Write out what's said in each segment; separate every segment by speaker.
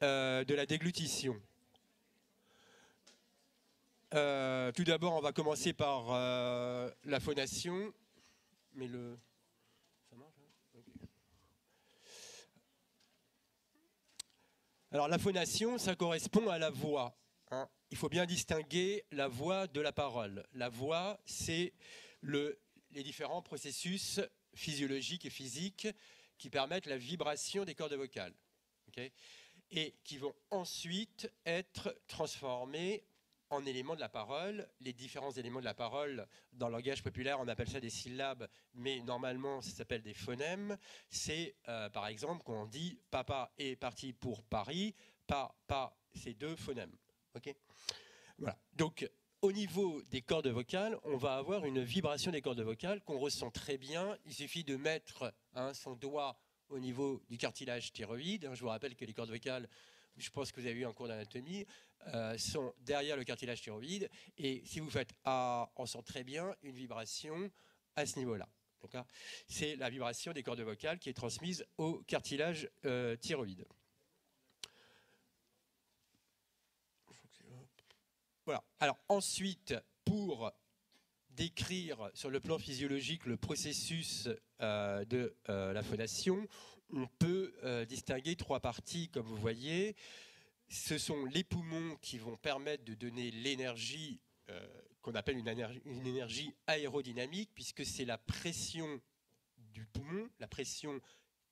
Speaker 1: de la déglutition. Tout d'abord, on va commencer par la phonation. Mais le... Ça marche, hein? Okay. Alors la phonation, ça correspond à la voix. Hein. Il faut bien distinguer la voix de la parole. La voix, c'est les différents processus physiologiques et physiques qui permettent la vibration des cordes vocales. Okay, et qui vont ensuite être transformés en éléments de la parole. Les différents éléments de la parole, dans le langage populaire, on appelle ça des syllabes, mais normalement, ça s'appelle des phonèmes. C'est, par exemple, quand on dit « papa est parti pour Paris », c'est deux phonèmes. Okay, voilà. Donc, au niveau des cordes vocales, on va avoir une vibration des cordes vocales qu'on ressent très bien. Il suffit de mettre son doigt au niveau du cartilage thyroïde. Je vous rappelle que les cordes vocales, je pense que vous avez eu un cours d'anatomie, sont derrière le cartilage thyroïde. Et si vous faites « ah », on sent très bien une vibration à ce niveau-là. C'est la vibration des cordes vocales qui est transmise au cartilage thyroïde. Voilà. Alors ensuite, pour décrire sur le plan physiologique le processus de la phonation, on peut distinguer trois parties, comme vous voyez. Ce sont les poumons qui vont permettre de donner l'énergie qu'on appelle une énergie aérodynamique, puisque c'est la pression du poumon, la pression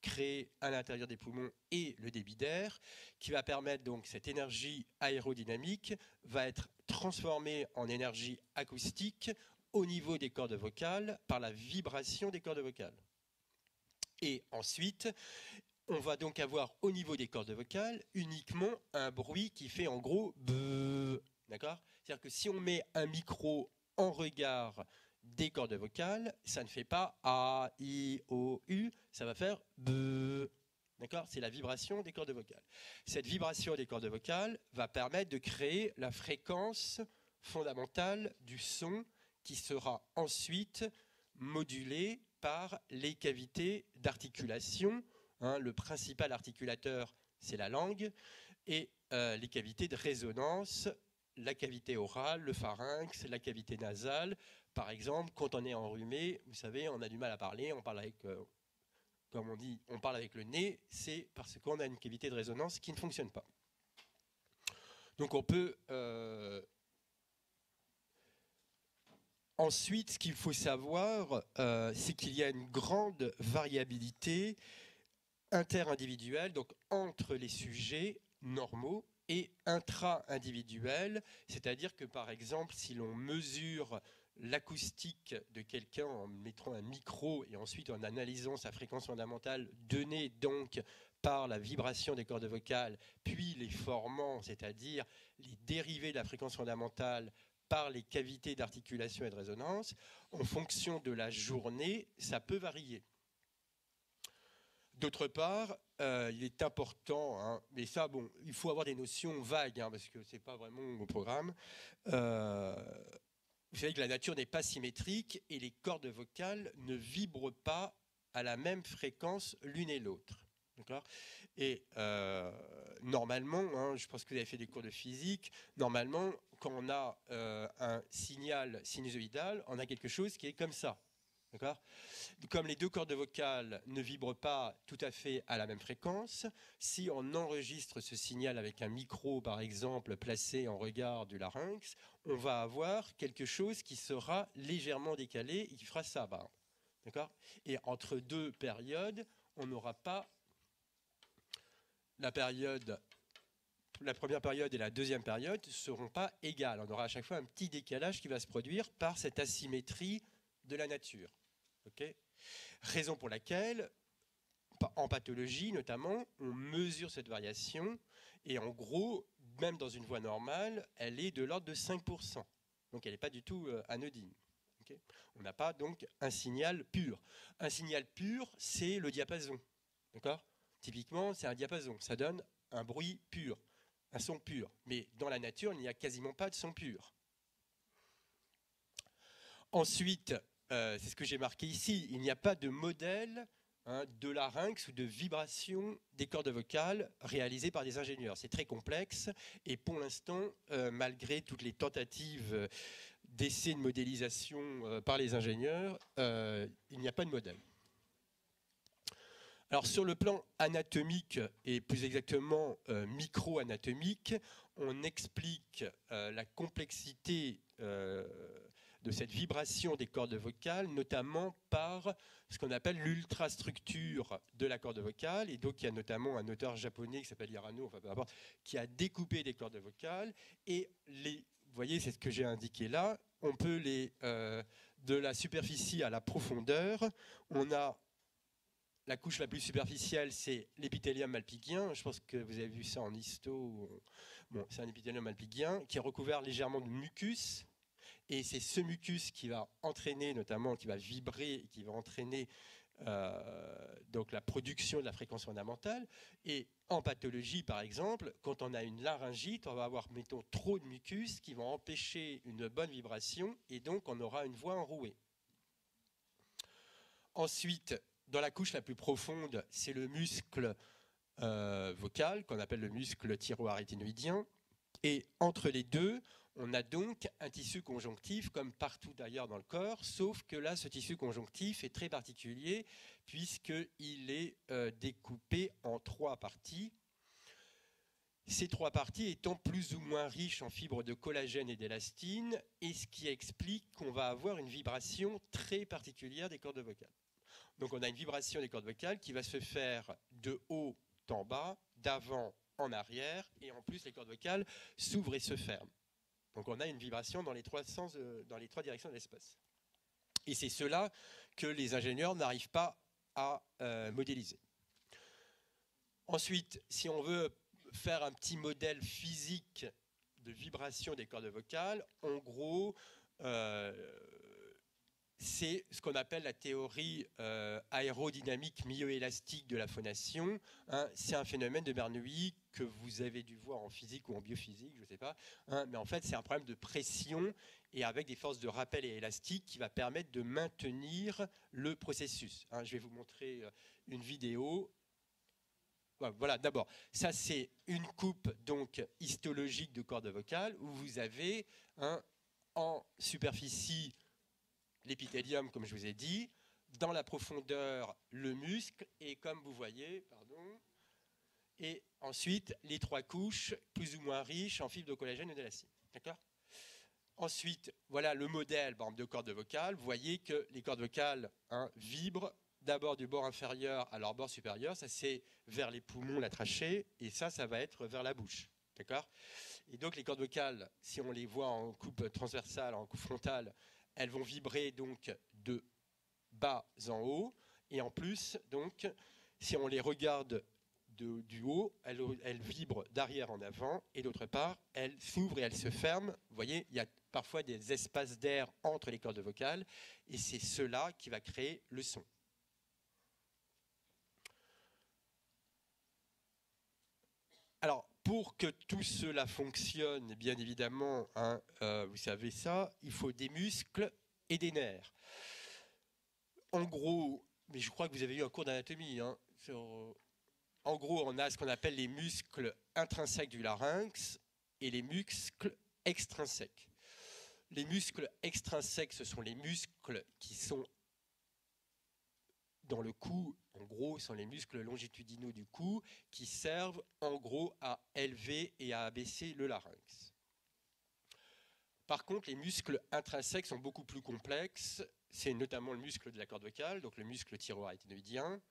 Speaker 1: créée à l'intérieur des poumons et le débit d'air, qui va permettre donc cette énergie aérodynamique va être transformée en énergie acoustique au niveau des cordes vocales par la vibration des cordes vocales. Et ensuite, on va donc avoir au niveau des cordes vocales uniquement un bruit qui fait en gros B. D'accord ? C'est-à-dire que si on met un micro en regard des cordes vocales, ça ne fait pas A, I, O, U, ça va faire B. D'accord ? C'est la vibration des cordes vocales. Cette vibration des cordes vocales va permettre de créer la fréquence fondamentale du son qui sera ensuite modulée par les cavités d'articulation. Le principal articulateur, c'est la langue, et les cavités de résonance, la cavité orale, le pharynx, la cavité nasale. Par exemple, quand on est enrhumé, vous savez, on a du mal à parler, on parle avec, comme on dit, on parle avec le nez, c'est parce qu'on a une cavité de résonance qui ne fonctionne pas. Donc on peut... Ensuite, ce qu'il faut savoir, c'est qu'il y a une grande variabilité inter-individuelle, donc entre les sujets normaux, et intra-individuels, c'est-à-dire que par exemple, si l'on mesure l'acoustique de quelqu'un en mettant un micro et ensuite en analysant sa fréquence fondamentale donnée donc par la vibration des cordes vocales, puis les formants, c'est-à-dire les dérivés de la fréquence fondamentale par les cavités d'articulation et de résonance, en fonction de la journée, ça peut varier. D'autre part, il est important, mais ça, bon, il faut avoir des notions vagues, parce que ce n'est pas vraiment mon programme. Vous savez que la nature n'est pas symétrique et les cordes vocales ne vibrent pas à la même fréquence l'une et l'autre. Et normalement, je pense que vous avez fait des cours de physique, normalement, quand on a un signal sinusoïdal, on a quelque chose qui est comme ça. Comme les deux cordes vocales ne vibrent pas tout à fait à la même fréquence, si on enregistre ce signal avec un micro, par exemple, placé en regard du larynx, on va avoir quelque chose qui sera légèrement décalé et qui fera ça. Et entre deux périodes, on n'aura pas la première période et la deuxième période ne seront pas égales. On aura à chaque fois un petit décalage qui va se produire par cette asymétrie de la nature. Raison pour laquelle, en pathologie notamment, on mesure cette variation et en gros, même dans une voix normale, elle est de l'ordre de 5%. Donc elle n'est pas du tout anodine. On n'a pas donc un signal pur. Un signal pur, c'est le diapason. Typiquement, c'est un diapason. Ça donne un bruit pur, un son pur. Mais dans la nature, il n'y a quasiment pas de son pur. Ensuite, c'est ce que j'ai marqué ici, il n'y a pas de modèle de larynx ou de vibration des cordes vocales réalisées par des ingénieurs. C'est très complexe et pour l'instant, malgré toutes les tentatives d'essais de modélisation par les ingénieurs, il n'y a pas de modèle. Alors sur le plan anatomique et plus exactement micro-anatomique, on explique la complexité de cette vibration des cordes vocales, notamment par ce qu'on appelle l'ultrastructure de la corde vocale. Et donc il y a notamment un auteur japonais qui s'appelle Hirano, enfin peu importe, qui a découpé des cordes vocales. Et vous voyez, c'est ce que j'ai indiqué là. On peut de la superficie à la profondeur, on a la couche la plus superficielle, c'est l'épithélium malpighien. Je pense que vous avez vu ça en histo. Bon, c'est un épithélium malpighien qui est recouvert légèrement de mucus. Et c'est ce mucus qui va entraîner, notamment, qui va vibrer et qui va entraîner donc la production de la fréquence fondamentale. Et en pathologie, par exemple, quand on a une laryngite, on va avoir, mettons, trop de mucus qui vont empêcher une bonne vibration et donc on aura une voix enrouée. Ensuite, dans la couche la plus profonde, c'est le muscle vocal, qu'on appelle le muscle thyroarytinoïdien. Et entre les deux, on a donc un tissu conjonctif, comme partout d'ailleurs dans le corps, sauf que là, ce tissu conjonctif est très particulier, puisqu'il est découpé en 3 parties. Ces 3 parties étant plus ou moins riches en fibres de collagène et d'élastine, et ce qui explique qu'on va avoir une vibration très particulière des cordes vocales. Donc on a une vibration des cordes vocales qui va se faire de haut en bas, d'avant en arrière, et en plus les cordes vocales s'ouvrent et se ferment. Donc on a une vibration dans les 3 sens, dans les 3 directions de l'espace. Et c'est cela que les ingénieurs n'arrivent pas à modéliser. Ensuite, si on veut faire un petit modèle physique de vibration des cordes vocales, en gros, c'est ce qu'on appelle la théorie aérodynamique myoélastique de la phonation. C'est un phénomène de Bernoulli que vous avez dû voir en physique ou en biophysique, je ne sais pas. Mais en fait, c'est un problème de pression et avec des forces de rappel et élastique qui va permettre de maintenir le processus. Je vais vous montrer une vidéo. Voilà, d'abord, ça c'est une coupe donc histologique de cordes vocales où vous avez en superficie l'épithélium, comme je vous ai dit, dans la profondeur, le muscle, et comme vous voyez, et ensuite, les 3 couches, plus ou moins riches en fibres de collagène et d'élastine. D'accord ? Ensuite, voilà le modèle de cordes vocales. Vous voyez que les cordes vocales vibrent d'abord du bord inférieur à leur bord supérieur. Ça, c'est vers les poumons, la trachée, et ça va être vers la bouche. D'accord ? Et donc, les cordes vocales, si on les voit en coupe transversale, en coupe frontale, elles vont vibrer donc de bas en haut. Et en plus, donc, si on les regarde du haut, elles vibrent d'arrière en avant. Et d'autre part, elles s'ouvrent et elles se ferment. Vous voyez, il y a parfois des espaces d'air entre les cordes vocales. Et c'est cela qui va créer le son. Alors, pour que tout cela fonctionne, bien évidemment, vous savez ça, il faut des muscles et des nerfs. En gros, mais je crois que vous avez eu un cours d'anatomie. En gros, on a ce qu'on appelle les muscles intrinsèques du larynx et les muscles extrinsèques. Les muscles extrinsèques, ce sont les muscles qui sont dans le cou, en gros, sont les muscles longitudinaux du cou qui servent en gros à élever et à abaisser le larynx. Par contre, les muscles intrinsèques sont beaucoup plus complexes. C'est notamment le muscle de la corde vocale, donc le muscle thyroarytinoïdien,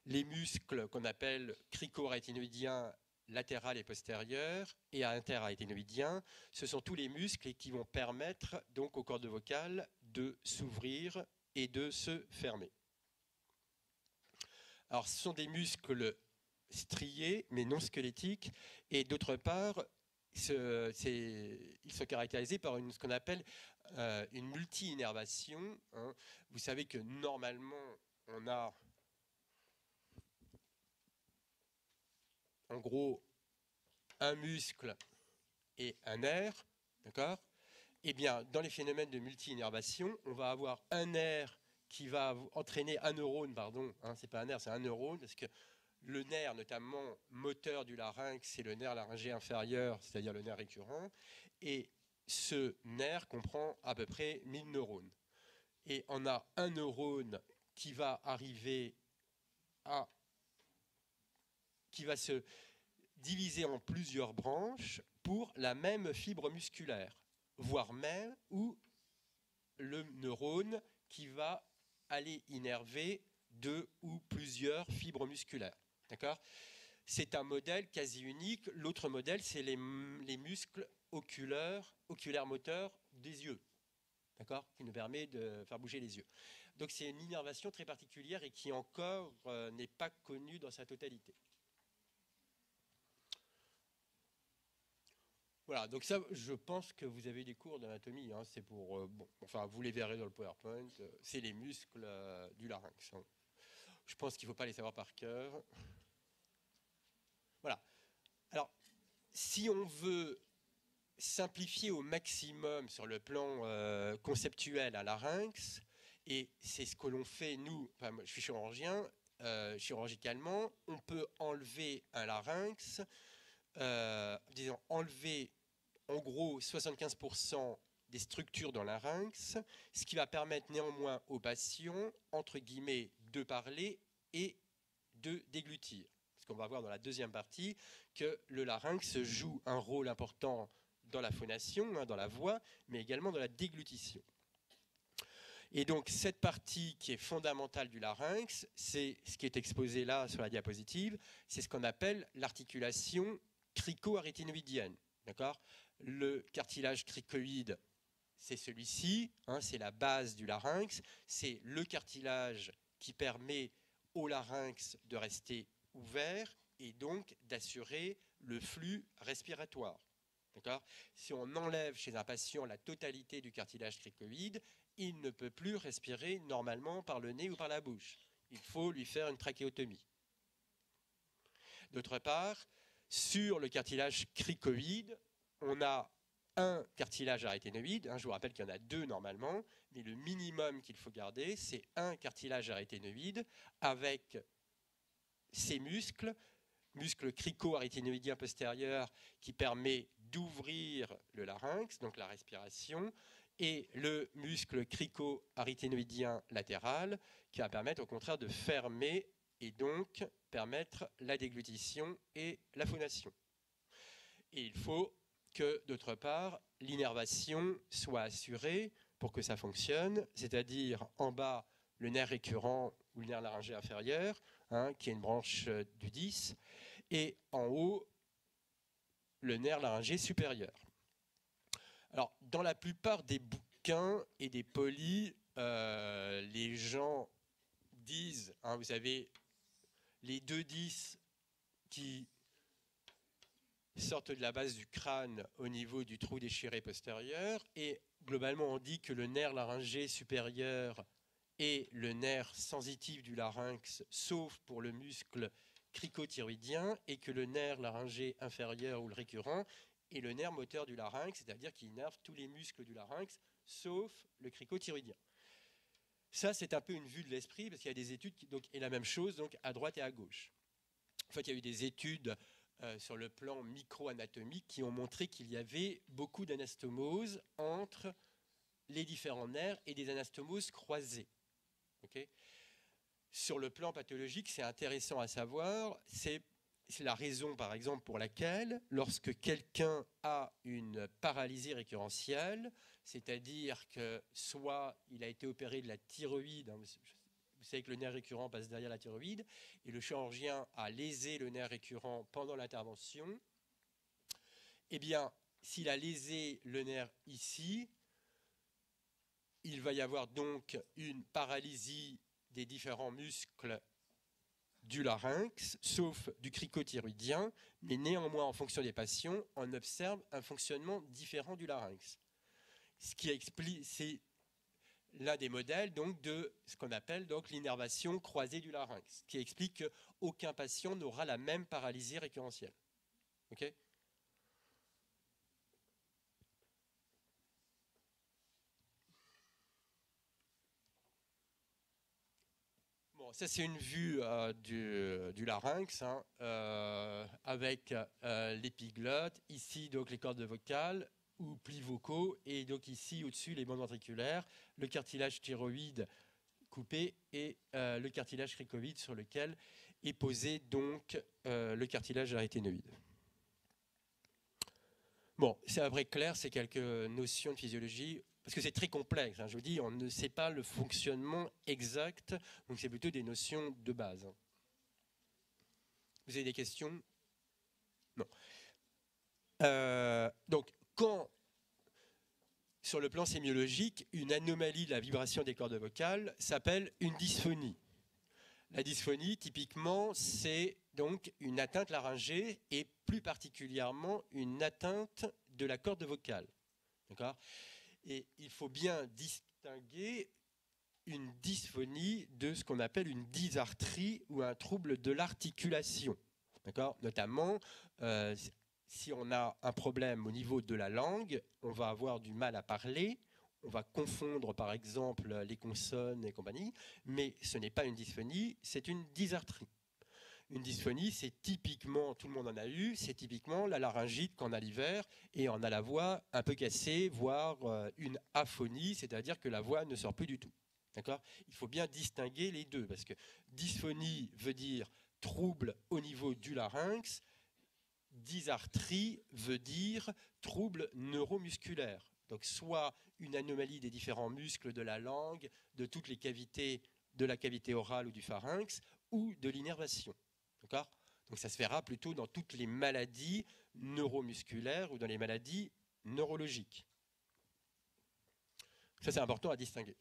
Speaker 1: les muscles qu'on appelle cricoarytinoïdiens latéral et postérieur et interarytinoïdien. Ce sont tous les muscles qui vont permettre donc aux cordes vocales de s'ouvrir et de se fermer. Alors, ce sont des muscles striés, mais non squelettiques, et d'autre part, ils sont caractérisés par ce qu'on appelle une multi-innervation. Vous savez que normalement, on a en gros un muscle et un nerf, d'accord ? Eh bien, dans les phénomènes de multi-innervation, on va avoir un nerf qui va entraîner un neurone, pardon, hein, c'est pas un nerf, c'est un neurone, parce que le nerf, notamment moteur du larynx, c'est le nerf laryngé inférieur, c'est-à-dire le nerf récurrent, et ce nerf comprend à peu près 1000 neurones. Et on a un neurone qui va arriver à... qui va se diviser en plusieurs branches pour la même fibre musculaire, voire même où le neurone qui va aller innerver deux ou plusieurs fibres musculaires. D'accord ? C'est un modèle quasi unique. L'autre modèle, c'est les muscles oculaires moteurs des yeux, d'accord ? Qui nous permet de faire bouger les yeux. Donc c'est une innervation très particulière et qui encore n'est pas connue dans sa totalité. Voilà, donc ça, je pense que vous avez des cours d'anatomie. Hein, c'est pour, bon, enfin, vous les verrez dans le PowerPoint. C'est les muscles du larynx. Hein. Je pense qu'il ne faut pas les savoir par cœur. Voilà. Alors, si on veut simplifier au maximum sur le plan conceptuel un larynx, et c'est ce que l'on fait, nous, enfin, moi, je suis chirurgien, chirurgicalement, on peut enlever un larynx, disons, enlever en gros 75% des structures dans le larynx, ce qui va permettre néanmoins aux patients, entre guillemets, de parler et de déglutir. Parce qu'on va voir dans la deuxième partie que le larynx joue un rôle important dans la phonation, hein, dans la voix, mais également dans la déglutition. Et donc cette partie qui est fondamentale du larynx, c'est ce qui est exposé là sur la diapositive, c'est ce qu'on appelle l'articulation crico-aryténoïdienne. D'accord ? Le cartilage cricoïde, c'est celui-ci, hein, c'est la base du larynx, c'est le cartilage qui permet au larynx de rester ouvert et donc d'assurer le flux respiratoire. Si on enlève chez un patient la totalité du cartilage cricoïde, il ne peut plus respirer normalement par le nez ou par la bouche. Il faut lui faire une trachéotomie. D'autre part, sur le cartilage cricoïde, on a un cartilage aryténoïde. Je vous rappelle qu'il y en a deux normalement, mais le minimum qu'il faut garder, c'est un cartilage aryténoïde avec ses muscles crico-aryténoïdien postérieur qui permet d'ouvrir le larynx, donc la respiration, et le muscle crico-aryténoïdien latéral qui va permettre au contraire de fermer et donc permettre la déglutition et la phonation. Et il faut que, d'autre part, l'innervation soit assurée pour que ça fonctionne, c'est-à-dire en bas, le nerf récurrent ou le nerf laryngé inférieur, hein, qui est une branche du 10, et en haut, le nerf laryngé supérieur. Alors, dans la plupart des bouquins et des polis, les gens disent, hein, vous savez, les deux 10 qui sortent de la base du crâne au niveau du trou déchiré postérieur, et globalement on dit que le nerf laryngé supérieur est le nerf sensitif du larynx, sauf pour le muscle cricothyroïdien, et que le nerf laryngé inférieur ou le récurrent est le nerf moteur du larynx, c'est-à-dire qu'il innerve tous les muscles du larynx, sauf le cricothyroïdien. Ça, c'est un peu une vue de l'esprit, parce qu'il y a des études, et la même chose donc, à droite et à gauche. En fait, il y a eu des études sur le plan micro-anatomique qui ont montré qu'il y avait beaucoup d'anastomoses entre les différents nerfs et des anastomoses croisées. Okay ? Sur le plan pathologique, c'est intéressant à savoir, c'est la raison par exemple pour laquelle lorsque quelqu'un a une paralysie récurrentielle, c'est-à-dire que soit il a été opéré de la thyroïde, hein, vous savez que le nerf récurrent passe derrière la thyroïde, et le chirurgien a lésé le nerf récurrent pendant l'intervention, eh bien, s'il a lésé le nerf ici, il va y avoir donc une paralysie des différents muscles du larynx, sauf du cricothyroïdien, mais néanmoins, en fonction des patients, on observe un fonctionnement différent du larynx. Ce qui explique, c'est l'un des modèles donc, de ce qu'on appelle donc l'innervation croisée du larynx, qui explique qu'aucun patient n'aura la même paralysie récurrentielle. Okay ? Bon, ça c'est une vue du larynx, hein, avec l'épiglotte, ici donc les cordes vocales ou plis vocaux, et donc ici au-dessus les bandes ventriculaires, le cartilage thyroïde coupé et le cartilage cricoïde sur lequel est posé donc le cartilage aryténoïde. Bon, c'est à vrai clair, c'est quelques notions de physiologie, parce que c'est très complexe, hein, je vous dis, on ne sait pas le fonctionnement exact, donc c'est plutôt des notions de base. Vous avez des questions? Non. Donc, quand, sur le plan sémiologique, une anomalie de la vibration des cordes vocales s'appelle une dysphonie. La dysphonie, typiquement, c'est donc une atteinte laryngée et plus particulièrement une atteinte de la corde vocale. D'accord ? Et il faut bien distinguer une dysphonie de ce qu'on appelle une dysarthrie ou un trouble de l'articulation. D'accord ? Notamment, si on a un problème au niveau de la langue, on va avoir du mal à parler. On va confondre par exemple les consonnes et compagnie, mais ce n'est pas une dysphonie, c'est une dysarthrie. Une dysphonie, c'est typiquement, tout le monde en a eu, c'est typiquement la laryngite quand on a l'hiver et on a la voix un peu cassée, voire une aphonie, c'est-à-dire que la voix ne sort plus du tout. D'accord ? Il faut bien distinguer les deux, parce que dysphonie veut dire trouble au niveau du larynx, dysarthrie veut dire trouble neuromusculaire. Donc soit une anomalie des différents muscles de la langue, de toutes les cavités de la cavité orale ou du pharynx, ou de l'innervation. D'accord ? Donc ça se verra plutôt dans toutes les maladies neuromusculaires ou dans les maladies neurologiques. Ça c'est important à distinguer.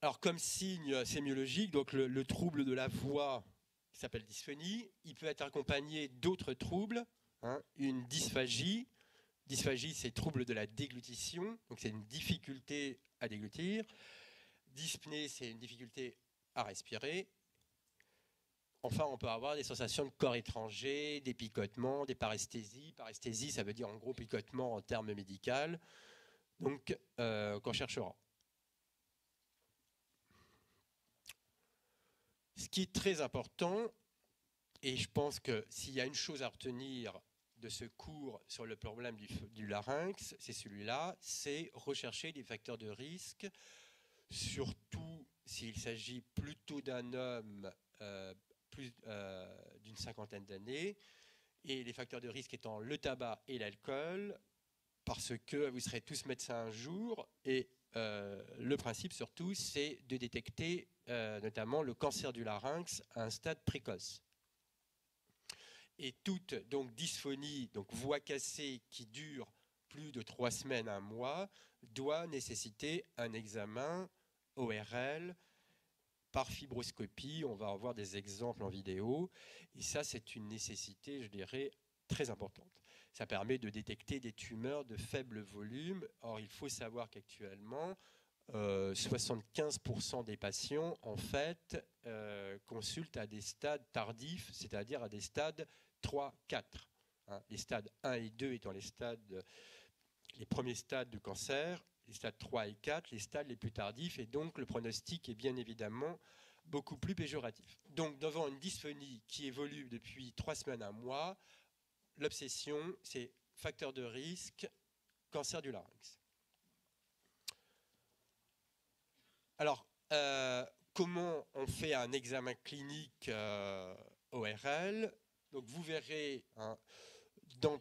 Speaker 1: Alors comme signe sémiologique, donc le trouble de la voix qui s'appelle dysphonie, il peut être accompagné d'autres troubles, hein, une dysphagie. Dysphagie, c'est trouble de la déglutition, donc c'est une difficulté à déglutir. Dyspnée, c'est une difficulté à respirer. Enfin, on peut avoir des sensations de corps étranger, des picotements, des paresthésies. Paresthésie, ça veut dire en gros picotement en termes médicaux, donc qu'on cherchera. Ce qui est très important, et je pense que s'il y a une chose à retenir de ce cours sur le problème du larynx, c'est celui-là, c'est rechercher des facteurs de risque, surtout s'il s'agit plutôt d'un homme d'une cinquantaine d'années, et les facteurs de risque étant le tabac et l'alcool, parce que vous serez tous médecins un jour, et le principe surtout, c'est de détecter notamment le cancer du larynx à un stade précoce. Et toute donc dysphonie, donc voix cassée qui dure plus de 3 semaines, 1 mois, doit nécessiter un examen ORL par fibroscopie. On va avoir des exemples en vidéo. Et ça, c'est une nécessité, je dirais, très importante. Ça permet de détecter des tumeurs de faible volume. Or, il faut savoir qu'actuellement, 75% des patients, en fait, consultent à des stades tardifs, c'est-à-dire à des stades 3, 4. Hein, les stades 1 et 2 étant les premiers stades du cancer, les stades 3 et 4, les stades les plus tardifs, et donc le pronostic est bien évidemment beaucoup plus péjoratif. Donc, devant une dysphonie qui évolue depuis 3 semaines, 1 mois, l'obsession, c'est facteur de risque, cancer du larynx. Alors, comment on fait un examen clinique ORL? Donc, vous verrez, hein,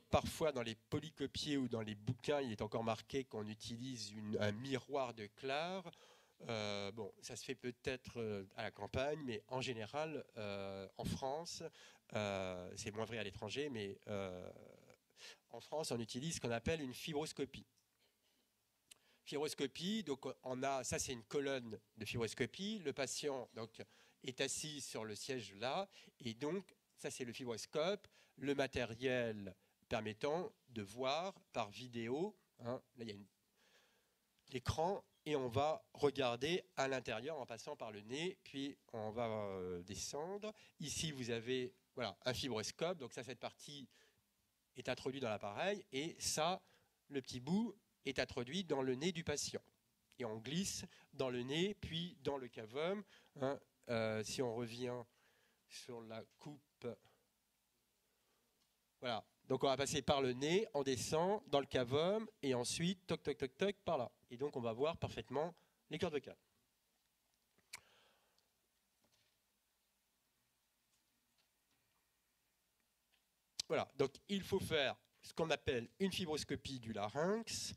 Speaker 1: parfois dans les polycopiés ou dans les bouquins, il est encore marqué qu'on utilise un miroir de Clar. Bon, ça se fait peut-être à la campagne, mais en général, en France, c'est moins vrai à l'étranger, mais en France, on utilise ce qu'on appelle une fibroscopie. Fibroscopie, donc ça c'est une colonne de fibroscopie. Le patient donc est assis sur le siège là, et donc ça c'est le fibroscope, le matériel permettant de voir par vidéo. Hein, là il y a l'écran et on va regarder à l'intérieur en passant par le nez, puis on va descendre. Ici vous avez voilà un fibroscope, donc ça cette partie est introduite dans l'appareil et ça le petit bout est introduit dans le nez du patient. et on glisse dans le nez, puis dans le cavum. Hein. Si on revient sur la coupe, voilà. Donc on va passer par le nez, on descend dans le cavum, et ensuite, toc, toc, toc, toc, par là. Et donc on va voir parfaitement les cordes vocales. Voilà, donc il faut faire ce qu'on appelle une fibroscopie du larynx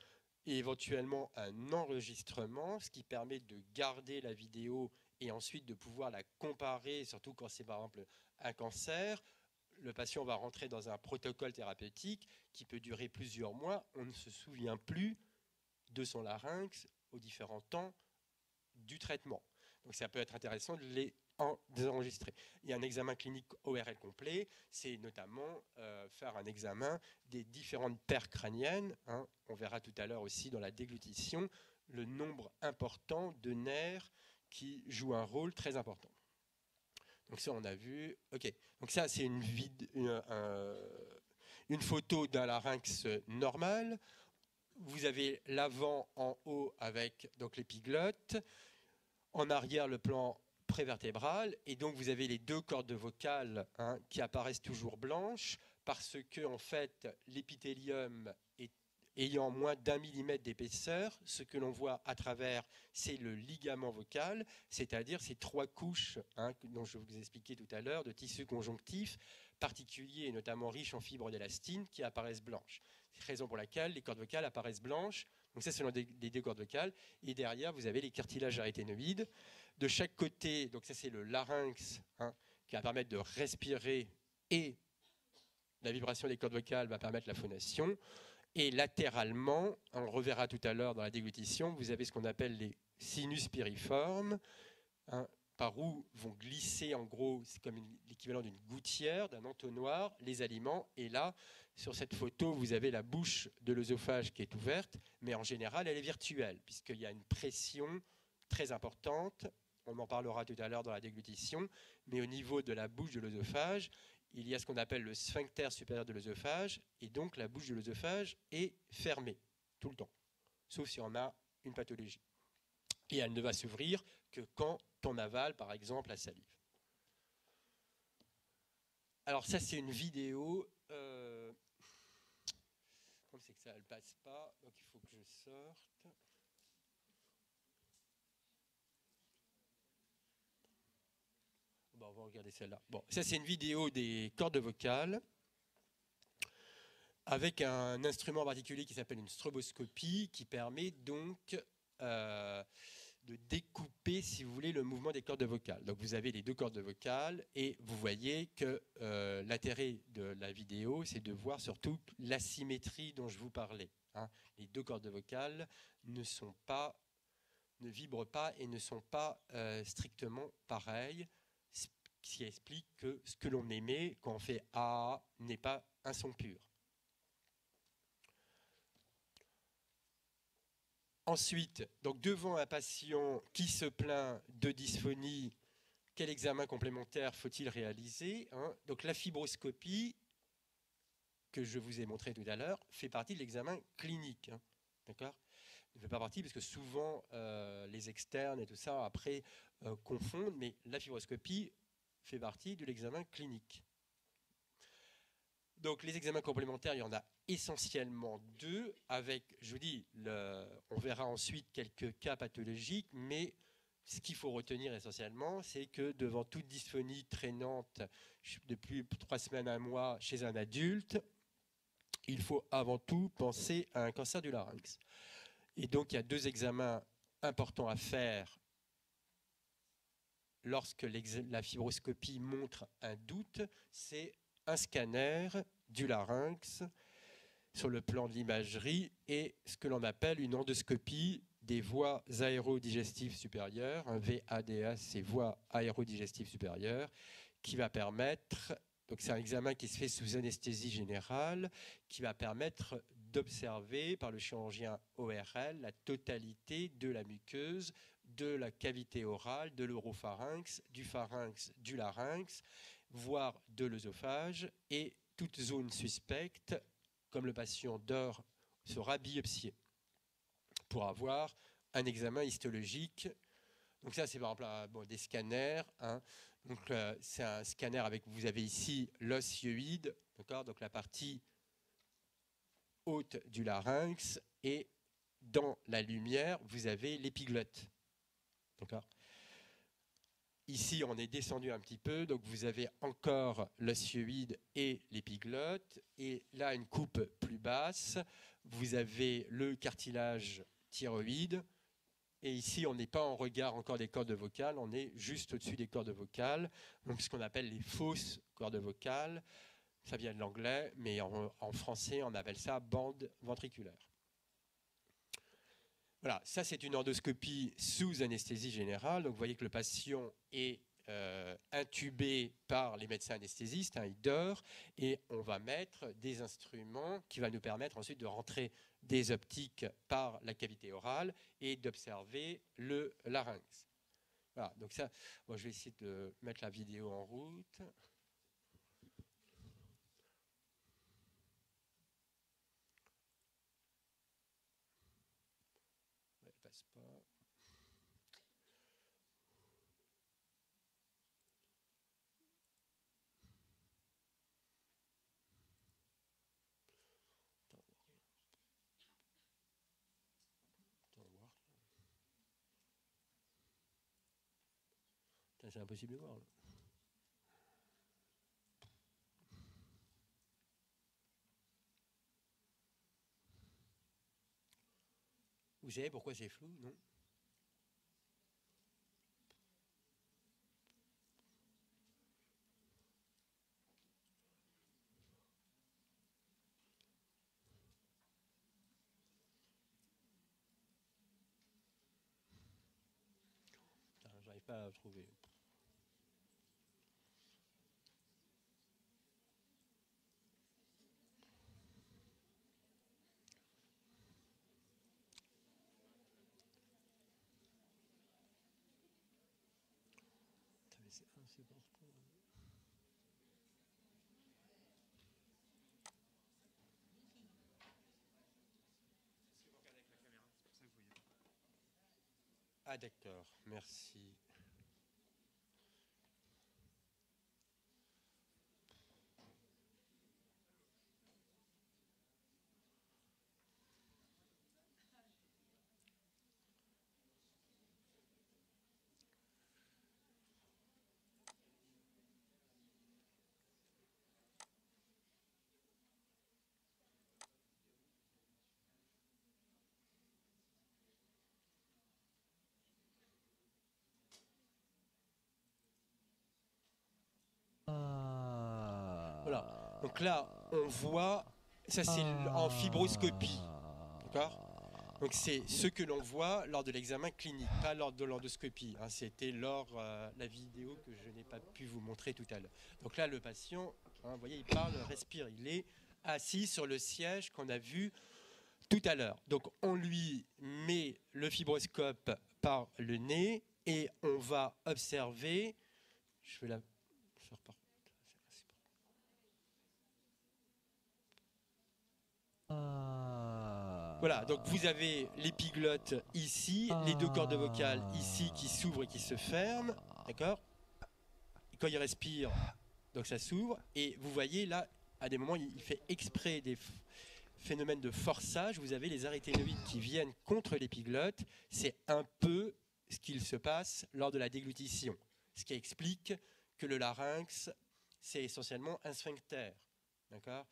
Speaker 1: et éventuellement un enregistrement, ce qui permet de garder la vidéo et ensuite de pouvoir la comparer, surtout quand c'est par exemple un cancer. Le patient va rentrer dans un protocole thérapeutique qui peut durer plusieurs mois. On ne se souvient plus de son larynx aux différents temps du traitement. Donc ça peut être intéressant de les enregistrer. Il y a un examen clinique ORL complet, c'est notamment faire un examen des différentes paires crâniennes. Hein. On verra tout à l'heure aussi dans la déglutition le nombre important de nerfs qui jouent un rôle très important. Donc ça, on a vu. Ok. Donc ça, c'est une photo d'un larynx normal. Vous avez l'avant en haut avec donc l'épiglotte. En arrière, le plan prévertébral. Et donc, vous avez les deux cordes vocales qui apparaissent toujours blanches parce que, en fait, l'épithélium ayant moins d'1 millimètre d'épaisseur, ce que l'on voit à travers, c'est le ligament vocal, c'est-à-dire ces trois couches dont je vous expliquais tout à l'heure, de tissu conjonctif particuliers et notamment riches en fibres d'élastine qui apparaissent blanches. C'est la raison pour laquelle les cordes vocales apparaissent blanches. Donc ça, c'est les deux cordes vocales. Et derrière, vous avez les cartilages aryténoïdes. De chaque côté, donc ça, c'est le larynx qui va permettre de respirer et la vibration des cordes vocales va permettre la phonation. Et latéralement, on le reverra tout à l'heure dans la déglutition, vous avez ce qu'on appelle les sinus piriformes, par où vont glisser, en gros, c'est comme l'équivalent d'une gouttière, d'un entonnoir, les aliments. Et là, sur cette photo, vous avez la bouche de l'œsophage qui est ouverte, mais en général, elle est virtuelle, puisqu'il y a une pression très importante. On en parlera tout à l'heure dans la déglutition, mais au niveau de la bouche de l'œsophage, il y a ce qu'on appelle le sphincter supérieur de l'œsophage, et donc la bouche de l'œsophage est fermée tout le temps, sauf si on a une pathologie. Et elle ne va s'ouvrir que quand on avale, par exemple, la salive. Alors ça, c'est une vidéo. Comme c'est que ça, elle passe pas, donc il faut que je sorte. Bon, on va regarder celle-là. Bon, ça, c'est une vidéo des cordes vocales avec un instrument particulier qui s'appelle une stroboscopie qui permet donc de découper, si vous voulez, le mouvement des cordes vocales. Donc vous avez les deux cordes vocales et vous voyez que l'intérêt de la vidéo, c'est de voir surtout l'asymétrie dont je vous parlais. Les deux cordes vocales ne vibrent pas et ne sont pas strictement pareilles, ce qui explique que ce que l'on émet quand on fait A n'est pas un son pur. Ensuite, donc devant un patient qui se plaint de dysphonie, quel examen complémentaire faut-il réaliser? Donc la fibroscopie, que je vous ai montré tout à l'heure, fait partie de l'examen clinique. D'accord? Elle ne fait pas partie parce que souvent les externes et tout ça après confondent, mais la fibroscopie fait partie de l'examen clinique. Donc les examens complémentaires, il y en a essentiellement deux, avec, je vous dis, on verra ensuite quelques cas pathologiques, mais ce qu'il faut retenir essentiellement, c'est que devant toute dysphonie traînante depuis 3 semaines à un mois chez un adulte, il faut avant tout penser à un cancer du larynx. Et donc il y a deux examens importants à faire lorsque la fibroscopie montre un doute, c'est un scanner du larynx sur le plan de l'imagerie et ce que l'on appelle une endoscopie des voies aérodigestives supérieures, un VADA, c'est voies aérodigestives supérieures, qui va permettre, donc c'est un examen qui se fait sous anesthésie générale, qui va permettre d'observer par le chirurgien ORL la totalité de la muqueuse, de la cavité orale, de l'oropharynx, du larynx, voire de l'œsophage, et toute zone suspecte, comme le patient dort, sera biopsié pour avoir un examen histologique. Donc ça, c'est par exemple des scanners. Hein. Donc c'est un scanner avec, vous avez ici l'os hyoïde, d'accord, donc la partie haute du larynx, et dans la lumière, vous avez l'épiglotte. D'accord. Ici, on est descendu un petit peu, donc vous avez encore l'os hyoïde et l'épiglotte, et là, une coupe plus basse, vous avez le cartilage thyroïde, et ici, on n'est pas en regard encore des cordes vocales, on est juste au-dessus des cordes vocales, donc ce qu'on appelle les fausses cordes vocales. Ça vient de l'anglais, mais en français, on appelle ça bande ventriculaire. Voilà, ça c'est une endoscopie sous anesthésie générale. Donc vous voyez que le patient est intubé par les médecins anesthésistes, hein, il dort, et on va mettre des instruments qui vont nous permettre ensuite de rentrer des optiques par la cavité orale et d'observer le larynx. Voilà, donc ça, bon, je vais essayer de mettre la vidéo en route. Elle passe pas. C'est impossible de voir. Là. Vous savez pourquoi c'est flou, non? J'arrive pas à trouver. Ah d'accord, merci. Voilà. Donc là, on voit, ça c'est en fibroscopie. D'accord. Donc c'est ce que l'on voit lors de l'examen clinique, pas lors de l'endoscopie. Hein. C'était lors la vidéo que je n'ai pas pu vous montrer tout à l'heure. Donc là, le patient, hein, vous voyez, il parle, respire, il est assis sur le siège qu'on a vu tout à l'heure. Donc on lui met le fibroscope par le nez et on va observer. Je vais la faire par. Voilà, donc vous avez l'épiglotte ici, les deux cordes vocales ici qui s'ouvrent et qui se ferment, d'accord? Quand il respire, donc ça s'ouvre, et vous voyez là, à des moments, il fait exprès des phénomènes de forçage. Vous avez les aryténoïdes qui viennent contre l'épiglotte. C'est un peu ce qu'il se passe lors de la déglutition, ce qui explique que le larynx, c'est essentiellement un sphincter, d'accord?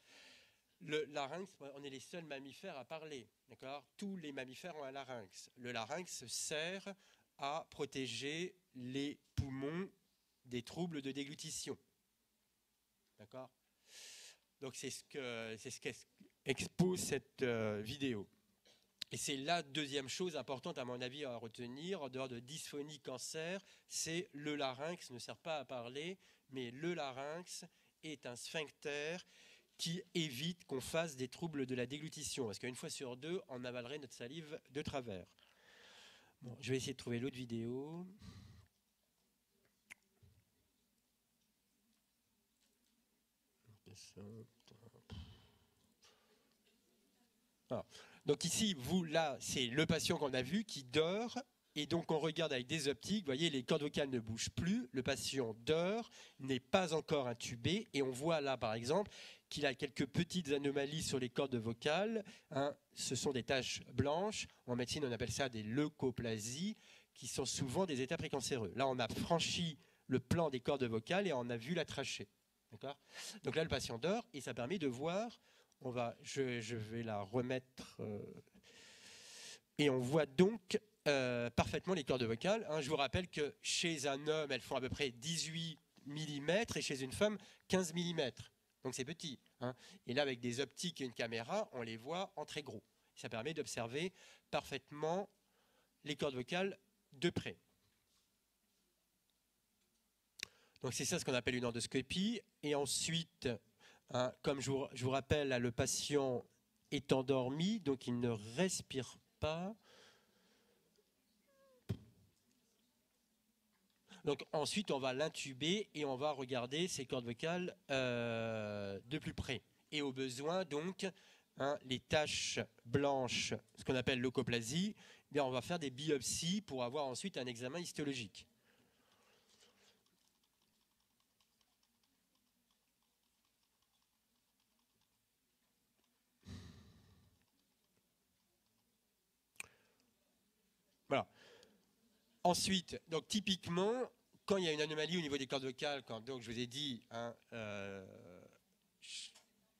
Speaker 1: Le larynx, on est les seuls mammifères à parler, d'accord? Tous les mammifères ont un larynx. Le larynx sert à protéger les poumons des troubles de déglutition, d'accord? Donc c'est ce qu'expose cette vidéo. Et c'est la deuxième chose importante à mon avis à retenir, en dehors de dysphonie, cancer, c'est le larynx ne sert pas à parler, mais le larynx est un sphincter qui évite qu'on fasse des troubles de la déglutition. Parce qu'une fois sur deux, on avalerait notre salive de travers. Bon, je vais essayer de trouver l'autre vidéo. Voilà. Donc ici, là, c'est le patient qu'on a vu qui dort. Et donc, on regarde avec des optiques. Vous voyez, les cordes vocales ne bougent plus. Le patient dort, n'est pas encore intubé. Et on voit là, par exemple, qu'il a quelques petites anomalies sur les cordes vocales. Hein. Ce sont des taches blanches. En médecine, on appelle ça des leucoplasies, qui sont souvent des états précancéreux. Là, on a franchi le plan des cordes vocales et on a vu la trachée. D'accord ? Donc là, le patient dort et ça permet de voir. Je vais la remettre. Et on voit donc parfaitement les cordes vocales. Hein. Je vous rappelle que chez un homme, elles font à peu près 18 mm et chez une femme, 15 mm. Donc c'est petit. Hein. Et là, avec des optiques et une caméra, on les voit en très gros. Ça permet d'observer parfaitement les cordes vocales de près. Donc c'est ça ce qu'on appelle une endoscopie. Et ensuite, hein, comme je vous rappelle, là, le patient est endormi, donc il ne respire pas. Donc ensuite, on va l'intuber et on va regarder ses cordes vocales de plus près. Et au besoin, donc, hein, les taches blanches, ce qu'on appelle leucoplasie, bien, on va faire des biopsies pour avoir ensuite un examen histologique. Voilà. Ensuite, donc typiquement, quand il y a une anomalie au niveau des cordes vocales, donc je vous ai dit, hein,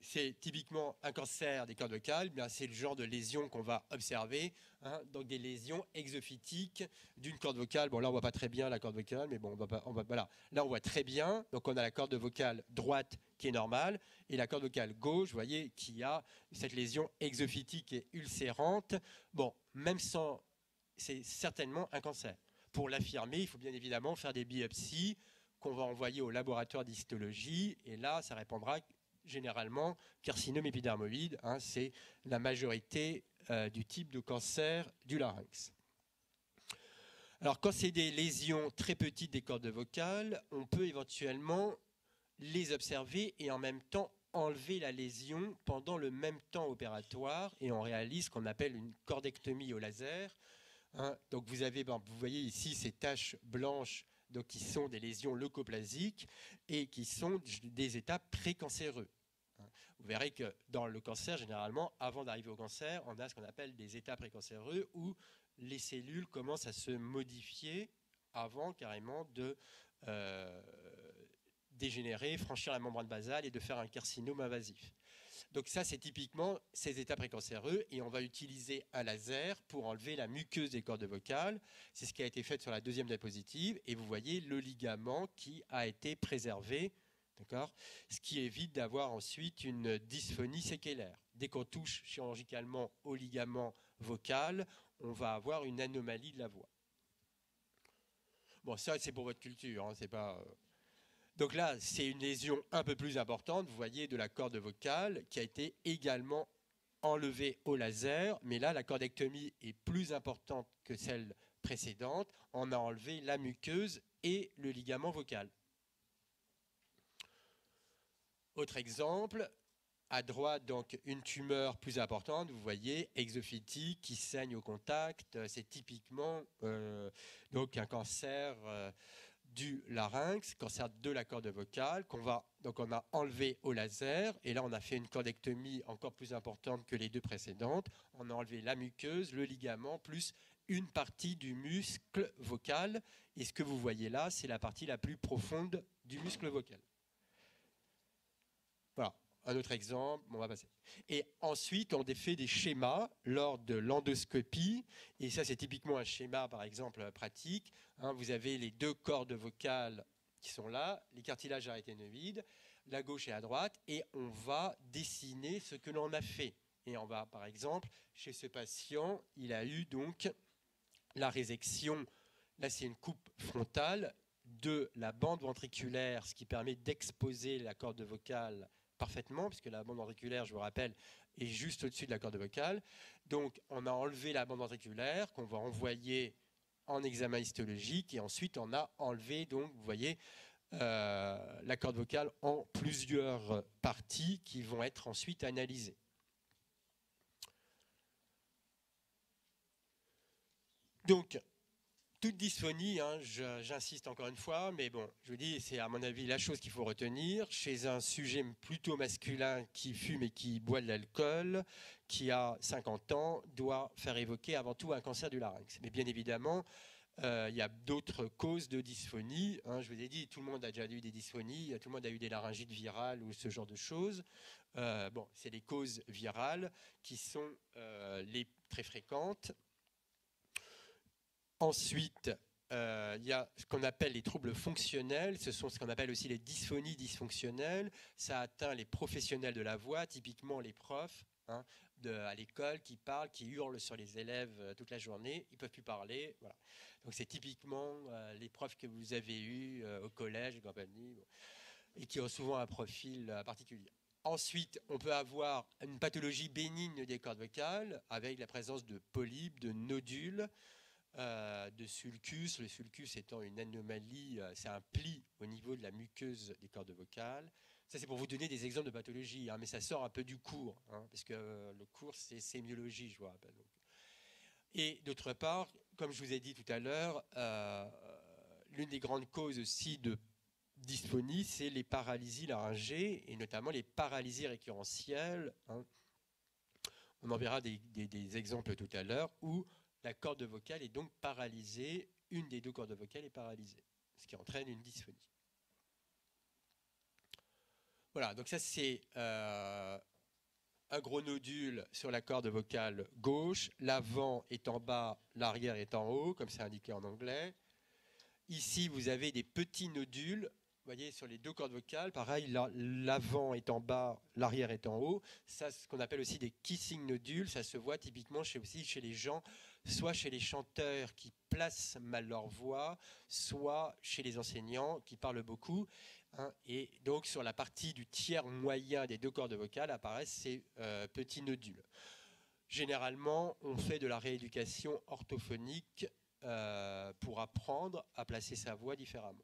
Speaker 1: c'est typiquement un cancer des cordes vocales, c'est le genre de lésion qu'on va observer, hein, donc des lésions exophytiques d'une corde vocale. Bon, là on voit pas très bien la corde vocale, mais bon, voilà. Là on voit très bien, donc on a la corde vocale droite qui est normale, et la corde vocale gauche, vous voyez, qui a cette lésion exophytique et ulcérante. Bon, même sans, c'est certainement un cancer. Pour l'affirmer, il faut bien évidemment faire des biopsies qu'on va envoyer au laboratoire d'histologie, et là ça répondra généralement carcinome épidermoïde, hein, c'est la majorité du type de cancer du larynx. Alors quand c'est des lésions très petites des cordes vocales, on peut éventuellement les observer et en même temps enlever la lésion pendant le même temps opératoire et on réalise ce qu'on appelle une cordectomie au laser. Hein, donc vous voyez ici ces taches blanches donc qui sont des lésions leucoplasiques et qui sont des états précancéreux. Vous verrez que dans le cancer, généralement, avant d'arriver au cancer, on a ce qu'on appelle des états précancéreux où les cellules commencent à se modifier avant carrément de dégénérer, franchir la membrane basale et de faire un carcinome invasif. Donc ça, c'est typiquement ces états précancéreux et on va utiliser un laser pour enlever la muqueuse des cordes vocales. C'est ce qui a été fait sur la deuxième diapositive et vous voyez le ligament qui a été préservé, d'accord ? Ce qui évite d'avoir ensuite une dysphonie séquelaire. Dès qu'on touche chirurgicalement au ligament vocal, on va avoir une anomalie de la voix. Bon, ça c'est pour votre culture, hein, c'est pas... Donc là, c'est une lésion un peu plus importante, vous voyez, de la corde vocale qui a été également enlevée au laser. Mais là, la cordectomie est plus importante que celle précédente. On a enlevé la muqueuse et le ligament vocal. Autre exemple, à droite, donc une tumeur plus importante, vous voyez, exophytique, qui saigne au contact. C'est typiquement donc un cancer... du larynx, cancer de la corde vocale, donc on a enlevé au laser, et là on a fait une cordectomie encore plus importante que les deux précédentes. On a enlevé la muqueuse, le ligament, plus une partie du muscle vocal, et ce que vous voyez là, c'est la partie la plus profonde du muscle vocal. Voilà, un autre exemple, on va passer. Et ensuite, on fait des schémas lors de l'endoscopie, et ça c'est typiquement un schéma par exemple pratique. Hein, vous avez les deux cordes vocales qui sont là, les cartilages aryténoïdes, la gauche et la droite, et on va dessiner ce que l'on a fait. Et on va, par exemple, chez ce patient, il a eu donc la résection, là c'est une coupe frontale de la bande ventriculaire, ce qui permet d'exposer la corde vocale parfaitement, puisque la bande ventriculaire, je vous rappelle, est juste au-dessus de la corde vocale. Donc on a enlevé la bande ventriculaire qu'on va envoyer en examen histologique et ensuite on a enlevé, donc vous voyez, la corde vocale en plusieurs parties qui vont être ensuite analysées. Donc, toute dysphonie, hein, j'insiste encore une fois, mais bon, je vous dis, c'est à mon avis la chose qu'il faut retenir. Chez un sujet plutôt masculin qui fume et qui boit de l'alcool, qui a 50 ans, doit faire évoquer avant tout un cancer du larynx. Mais bien évidemment, il y a d'autres causes de dysphonie. Hein, je vous ai dit, tout le monde a déjà eu des dysphonies, tout le monde a eu des laryngites virales ou ce genre de choses. Bon, c'est les causes virales qui sont les très fréquentes. Ensuite, il y a ce qu'on appelle les troubles fonctionnels. Ce sont ce qu'on appelle aussi les dysphonies dysfonctionnelles. Ça atteint les professionnels de la voix, typiquement les profs hein, à l'école qui parlent, qui hurlent sur les élèves toute la journée. Ils ne peuvent plus parler. Voilà. Donc c'est typiquement les profs que vous avez eus au collège et compagnie, bon, et qui ont souvent un profil particulier. Ensuite, on peut avoir une pathologie bénigne des cordes vocales avec la présence de polypes, de nodules, de sulcus, le sulcus étant une anomalie, c'est un pli au niveau de la muqueuse des cordes vocales. Ça, c'est pour vous donner des exemples de pathologies, hein, mais ça sort un peu du cours, hein, parce que le cours, c'est sémiologie, je vous rappelle. Donc. Et d'autre part, comme je vous ai dit tout à l'heure, l'une des grandes causes aussi de dysphonie, c'est les paralysies laryngées, et notamment les paralysies récurrentielles. Hein. On en verra des exemples tout à l'heure, où la corde vocale est donc paralysée, une des deux cordes vocales est paralysée, ce qui entraîne une dysphonie. Voilà, donc ça c'est un gros nodule sur la corde vocale gauche, l'avant est en bas, l'arrière est en haut, comme c'est indiqué en anglais. Ici vous avez des petits nodules, vous voyez sur les deux cordes vocales, pareil, l'avant est en bas, l'arrière est en haut. Ça, ce qu'on appelle aussi des kissing nodules, ça se voit typiquement aussi chez les gens, soit chez les chanteurs qui placent mal leur voix, soit chez les enseignants qui parlent beaucoup. Hein, et donc sur la partie du tiers moyen des deux cordes vocales apparaissent ces petits nodules. Généralement, on fait de la rééducation orthophonique pour apprendre à placer sa voix différemment.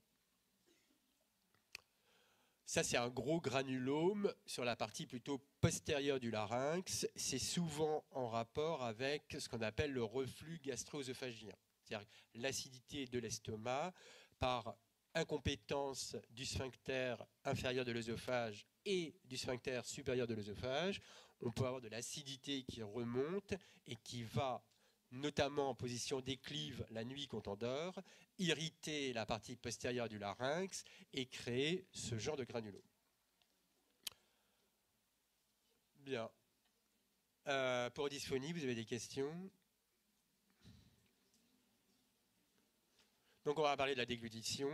Speaker 1: Ça, c'est un gros granulome sur la partie plutôt postérieure du larynx. C'est souvent en rapport avec ce qu'on appelle le reflux gastro-œsophagien, c'est-à-dire l'acidité de l'estomac par incompétence du sphincter inférieur de l'œsophage et du sphincter supérieur de l'œsophage. On peut avoir de l'acidité qui remonte et qui va, notamment en position déclive la nuit quand on dort, irriter la partie postérieure du larynx et créer ce genre de granulome. Bien. Pour dysphonie, vous avez des questions? Donc on va parler de la déglutition.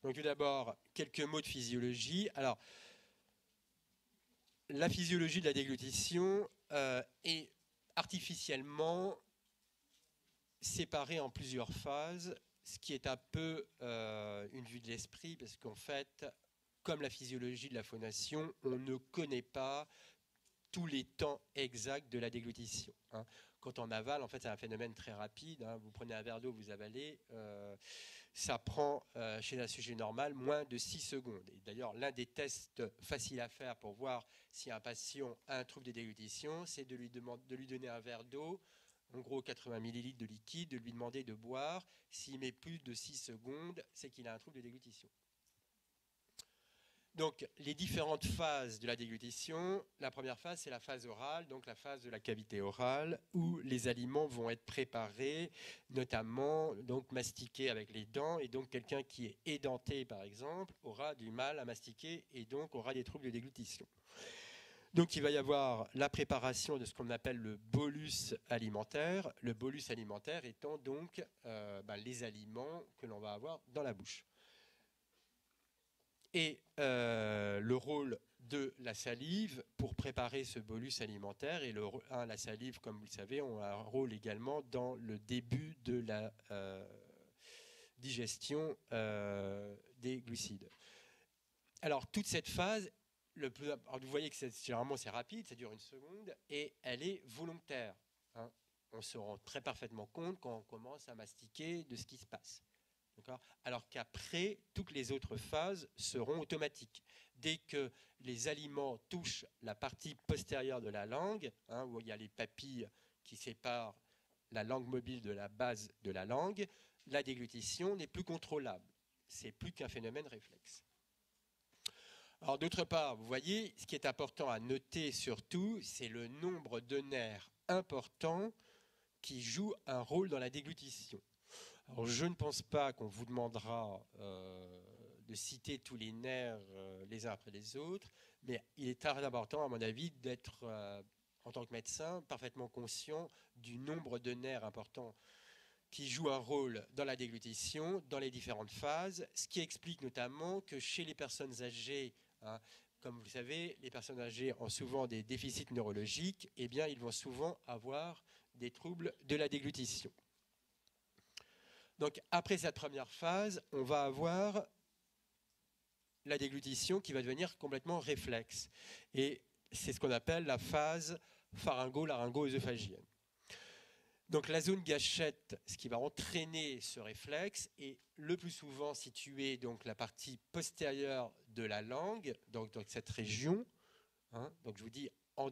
Speaker 1: Donc tout d'abord, quelques mots de physiologie. Alors, la physiologie de la déglutition est artificiellement séparée en plusieurs phases, ce qui est un peu une vue de l'esprit, parce qu'en fait, comme la physiologie de la phonation, on ne connaît pas tous les temps exacts de la déglutition. Hein. Quand on avale, en fait, c'est un phénomène très rapide. Hein. Vous prenez un verre d'eau, vous avalez. Ça prend, chez un sujet normal, moins de 6 secondes. Et d'ailleurs, l'un des tests faciles à faire pour voir si un patient a un trouble de déglutition, c'est de lui donner un verre d'eau, en gros 80 ml de liquide, de lui demander de boire. S'il met plus de 6 secondes, c'est qu'il a un trouble de déglutition. Donc, les différentes phases de la déglutition. La première phase, c'est la phase orale, donc la phase de la cavité orale, où les aliments vont être préparés, notamment donc mastiqués avec les dents. Et donc, quelqu'un qui est édenté, par exemple, aura du mal à mastiquer et donc aura des troubles de déglutition. Donc, il va y avoir la préparation de ce qu'on appelle le bolus alimentaire. Le bolus alimentaire étant donc les aliments que l'on va avoir dans la bouche. Et le rôle de la salive pour préparer ce bolus alimentaire. Et la salive, comme vous le savez, a un rôle également dans le début de la digestion des glucides. Alors, toute cette phase, vous voyez que généralement c'est rapide, ça dure 1 seconde, et elle est volontaire. Hein. On se rend très parfaitement compte quand on commence à mastiquer de ce qui se passe. Alors qu'après, toutes les autres phases seront automatiques. dès que les aliments touchent la partie postérieure de la langue, hein, où il y a les papilles qui séparent la langue mobile de la base de la langue, la déglutition n'est plus contrôlable. C'est plus qu'un phénomène réflexe. Alors d'autre part, vous voyez, ce qui est important à noter surtout, c'est le nombre de nerfs importants qui jouent un rôle dans la déglutition. Alors je ne pense pas qu'on vous demandera de citer tous les nerfs les uns après les autres, mais il est très important, à mon avis, d'être, en tant que médecin, parfaitement conscient du nombre de nerfs importants qui jouent un rôle dans la déglutition, dans les différentes phases, ce qui explique notamment que chez les personnes âgées, hein, comme vous le savez, les personnes âgées ont souvent des déficits neurologiques, et bien ils vont souvent avoir des troubles de la déglutition. Donc après cette première phase, on va avoir la déglutition qui va devenir complètement réflexe. Et c'est ce qu'on appelle la phase pharyngo-laryngo-œsophagienne. Donc la zone gâchette, ce qui va entraîner ce réflexe, est le plus souvent située donc la partie postérieure de la langue, donc cette région. Hein, donc je vous dis en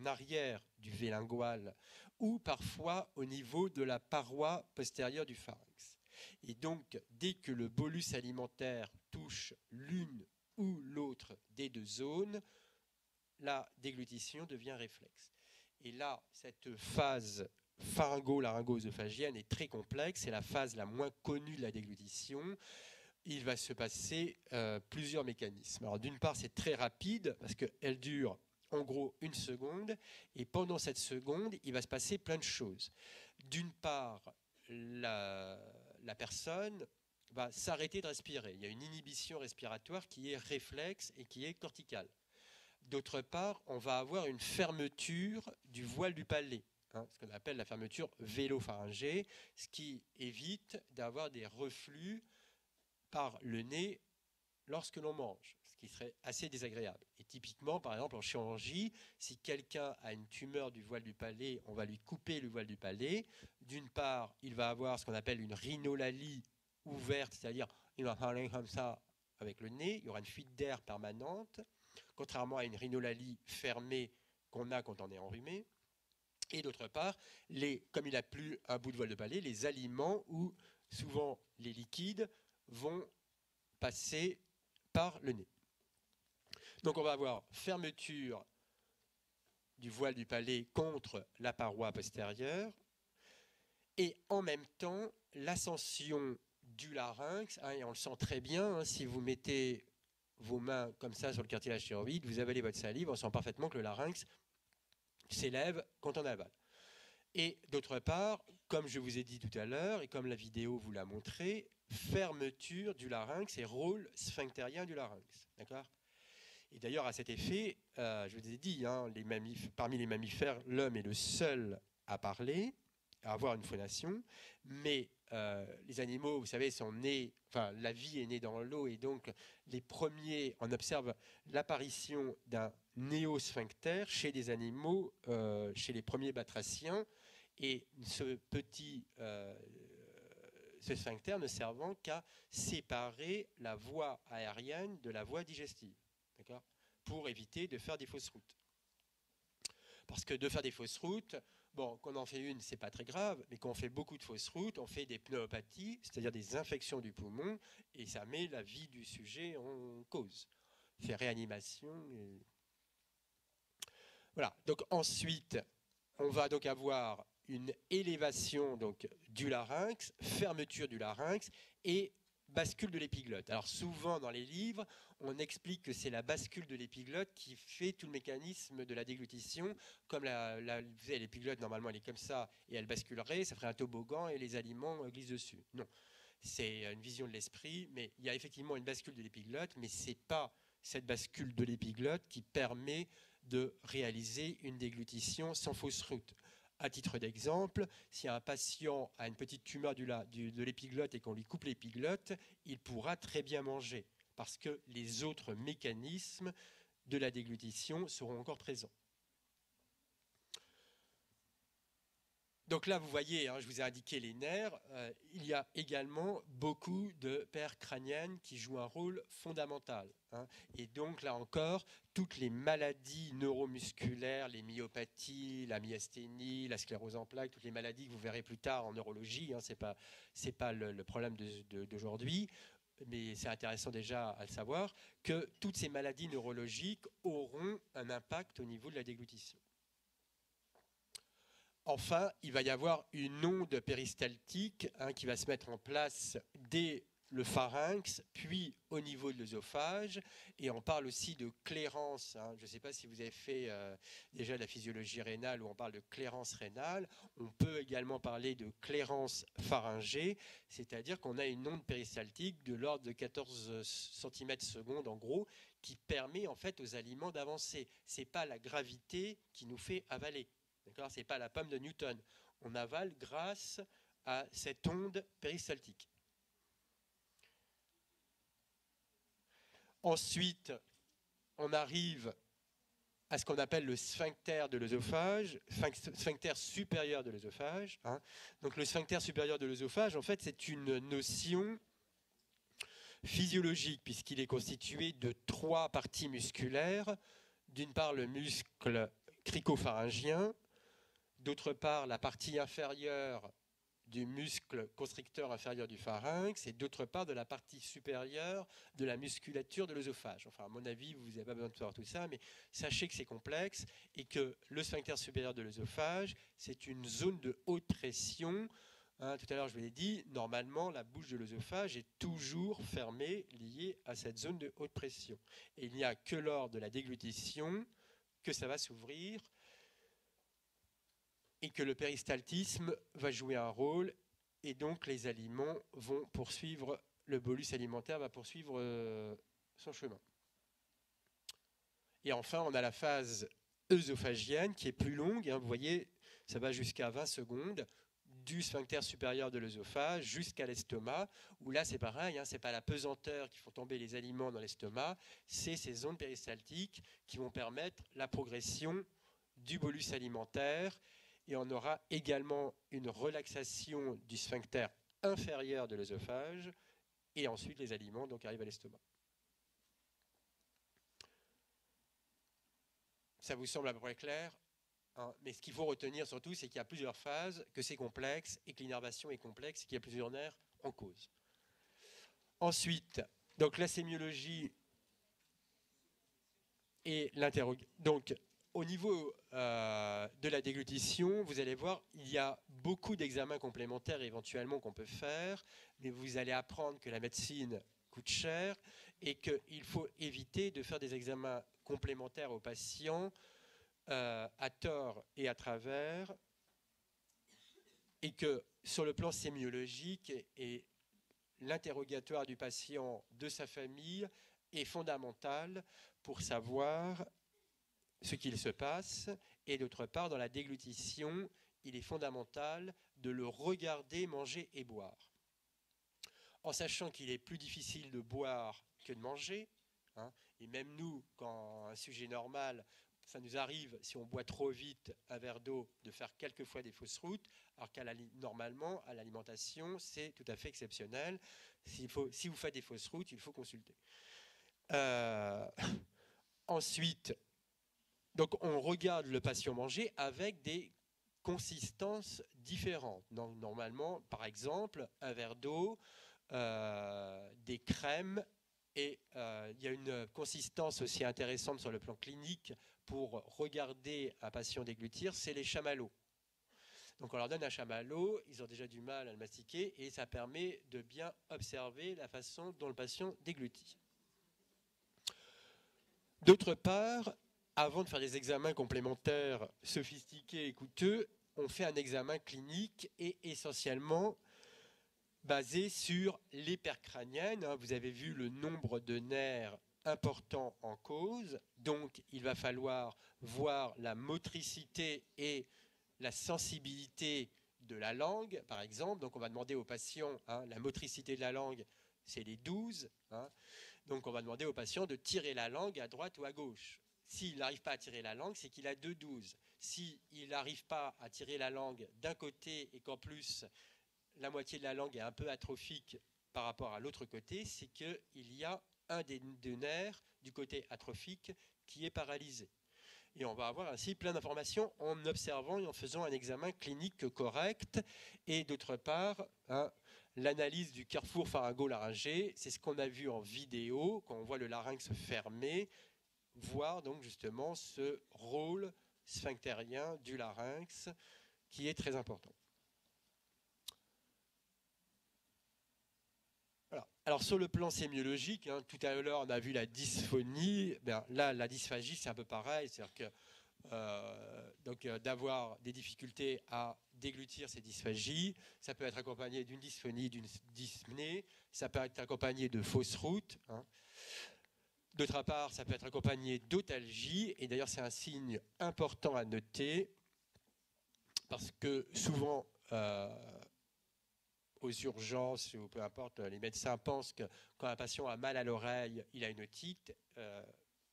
Speaker 1: arrière du V lingual, ou parfois au niveau de la paroi postérieure du pharynx. Et donc dès que le bolus alimentaire touche l'une ou l'autre des deux zones, la déglutition devient réflexe. Et là, cette phase pharyngo-laryngo-œsophagienne est très complexe, c'est la phase la moins connue de la déglutition. Il va se passer plusieurs mécanismes. Alors d'une part, c'est très rapide, parce qu'elle dure en gros 1 seconde, et pendant cette seconde, il va se passer plein de choses. D'une part, la personne va s'arrêter de respirer. Il y a une inhibition respiratoire qui est réflexe et qui est corticale. D'autre part, on va avoir une fermeture du voile du palais, hein, ce qu'on appelle la fermeture vélopharyngée, ce qui évite d'avoir des reflux par le nez lorsque l'on mange, ce qui serait assez désagréable. Et typiquement, par exemple, en chirurgie, si quelqu'un a une tumeur du voile du palais, on va lui couper le voile du palais. D'une part, il va avoir ce qu'on appelle une rhinolalie ouverte, c'est-à-dire il va parler comme ça avec le nez, il y aura une fuite d'air permanente, contrairement à une rhinolalie fermée qu'on a quand on est enrhumé. Et d'autre part, comme il n'a plus un bout de voile de palais, les aliments ou souvent les liquides vont passer par le nez. Donc on va avoir fermeture du voile du palais contre la paroi postérieure et en même temps l'ascension du larynx, hein, et on le sent très bien, hein, si vous mettez vos mains comme ça sur le cartilage thyroïde, vous avalez votre salive, on sent parfaitement que le larynx s'élève quand on avale. Et d'autre part, comme je vous ai dit tout à l'heure, et comme la vidéo vous l'a montré, fermeture du larynx et rôle sphinctérien du larynx. D'accord ? Et d'ailleurs, à cet effet, je vous ai dit, hein, parmi les mammifères, l'homme est le seul à parler, à avoir une phonation, mais les animaux, vous savez, sont nés, enfin, la vie est née dans l'eau, et donc les premiers, on observe l'apparition d'un néosphincter chez des animaux, chez les premiers batraciens, et ce sphincter ne servant qu'à séparer la voie aérienne de la voie digestive, d'accord, pour éviter de faire des fausses routes. Parce que de faire des fausses routes, bon, quand on en fait une, c'est pas très grave, mais quand on fait beaucoup de fausses routes, on fait des pneumopathies, c'est-à-dire des infections du poumon, et ça met la vie du sujet en cause. C'est réanimation. Voilà. Donc ensuite, on va donc avoir une élévation donc du larynx, fermeture du larynx et bascule de l'épiglotte. Alors souvent dans les livres, on explique que c'est la bascule de l'épiglotte qui fait tout le mécanisme de la déglutition. Comme l'épiglotte, normalement, elle est comme ça et elle basculerait, ça ferait un toboggan et les aliments glissent dessus. Non, c'est une vision de l'esprit, mais il y a effectivement une bascule de l'épiglotte, mais ce n'est pas cette bascule de l'épiglotte qui permet de réaliser une déglutition sans fausse route. À titre d'exemple, si un patient a une petite tumeur de l'épiglotte et qu'on lui coupe l'épiglotte, il pourra très bien manger parce que les autres mécanismes de la déglutition seront encore présents. Donc là, vous voyez, hein, je vous ai indiqué les nerfs. Il y a également beaucoup de paires crâniennes qui jouent un rôle fondamental. Hein. Et donc là encore, toutes les maladies neuromusculaires, les myopathies, la myasthénie, la sclérose en plaques, toutes les maladies que vous verrez plus tard en neurologie, hein, c'est pas le problème d'aujourd'hui, mais c'est intéressant déjà à le savoir, que toutes ces maladies neurologiques auront un impact au niveau de la déglutition. Enfin, il va y avoir une onde péristaltique hein, qui va se mettre en place dès le pharynx, puis au niveau de l'œsophage. Et on parle aussi de clairance. Hein. Je ne sais pas si vous avez fait déjà la physiologie rénale où on parle de clairance rénale. On peut également parler de clairance pharyngée, c'est-à-dire qu'on a une onde péristaltique de l'ordre de 14 cm/s en gros, qui permet en fait aux aliments d'avancer. Ce n'est pas la gravité qui nous fait avaler. Ce n'est pas la pomme de Newton. On avale grâce à cette onde péristaltique. Ensuite, on arrive à ce qu'on appelle le sphincter de l'œsophage, sphincter supérieur de l'œsophage. Hein. Donc le sphincter supérieur de l'œsophage, en fait, c'est une notion physiologique puisqu'il est constitué de 3 parties musculaires. D'une part, le muscle cricopharyngien, d'autre part, la partie inférieure du muscle constricteur inférieur du pharynx et d'autre part de la partie supérieure de la musculature de l'œsophage. Enfin, à mon avis, vous n'avez pas besoin de savoir tout ça, mais sachez que c'est complexe et que le sphincter supérieur de l'œsophage, c'est une zone de haute pression. Hein, tout à l'heure, je vous l'ai dit, normalement, la bouche de l'œsophage est toujours fermée, liée à cette zone de haute pression. Et il n'y a que lors de la déglutition que ça va s'ouvrir et que le péristaltisme va jouer un rôle, et donc les aliments vont poursuivre, le bolus alimentaire va poursuivre son chemin. Et enfin, on a la phase œsophagienne qui est plus longue, hein, vous voyez, ça va jusqu'à 20 secondes, du sphincter supérieur de l'œsophage jusqu'à l'estomac, où là c'est pareil, hein, ce n'est pas la pesanteur qui font tomber les aliments dans l'estomac, c'est ces ondes péristaltiques qui vont permettre la progression du bolus alimentaire. Et on aura également une relaxation du sphincter inférieur de l'œsophage et ensuite les aliments donc arrivent à l'estomac. Ça vous semble à peu près clair, hein, mais ce qu'il faut retenir surtout, c'est qu'il y a plusieurs phases, que c'est complexe et que l'innervation est complexe et qu'il y a plusieurs nerfs en cause. Ensuite, donc la sémiologie et l'interrogation. Donc, au niveau de la déglutition, vous allez voir, il y a beaucoup d'examens complémentaires éventuellement qu'on peut faire, mais vous allez apprendre que la médecine coûte cher et qu'il faut éviter de faire des examens complémentaires aux patients à tort et à travers, et que sur le plan sémiologique et l'interrogatoire du patient, de sa famille, est fondamental pour savoir ce qu'il se passe, et d'autre part, dans la déglutition, il est fondamental de le regarder manger et boire. En sachant qu'il est plus difficile de boire que de manger, hein, et même nous, quand un sujet normal, ça nous arrive, si on boit trop vite un verre d'eau, de faire quelquefois des fausses routes, alors normalement, à l'alimentation, c'est tout à fait exceptionnel. Si vous faites des fausses routes, il faut consulter. Ensuite, donc on regarde le patient manger avec des consistances différentes. Donc, normalement, par exemple, un verre d'eau, des crèmes, et il y a une consistance aussi intéressante sur le plan clinique pour regarder un patient déglutir, c'est les chamallows. Donc on leur donne un chamallow, ils ont déjà du mal à le mastiquer et ça permet de bien observer la façon dont le patient déglutit. D'autre part, avant de faire des examens complémentaires sophistiqués et coûteux, on fait un examen clinique et essentiellement basé sur les paires crâniennes. Vous avez vu le nombre de nerfs important en cause, donc il va falloir voir la motricité et la sensibilité de la langue, par exemple. Donc on va demander aux patients, la motricité de la langue, c'est les 12. Donc on va demander aux patients de tirer la langue à droite ou à gauche. s'il n'arrive pas à tirer la langue, c'est qu'il a 2,12. S'il n'arrive pas à tirer la langue d'un côté et qu'en plus la moitié de la langue est un peu atrophique par rapport à l'autre côté, c'est qu'il y a un des deux nerfs du côté atrophique qui est paralysé. Et on va avoir ainsi plein d'informations en observant et en faisant un examen clinique correct. Et d'autre part, l'analyse du carrefour pharyngo-laryngé, c'est ce qu'on a vu en vidéo, quand on voit le larynx fermé, voir donc justement ce rôle sphinctérien du larynx qui est très important. Voilà. Alors sur le plan sémiologique, tout à l'heure on a vu la dysphonie, là la dysphagie c'est un peu pareil, c'est-à-dire que d'avoir des difficultés à déglutir ces dysphagies, ça peut être accompagné d'une dysphonie, d'une dyspnée, ça peut être accompagné de fausses routes. D'autre part, ça peut être accompagné d'otalgie, et d'ailleurs c'est un signe important à noter, parce que souvent, aux urgences, ou peu importe, les médecins pensent que quand un patient a mal à l'oreille, il a une otite,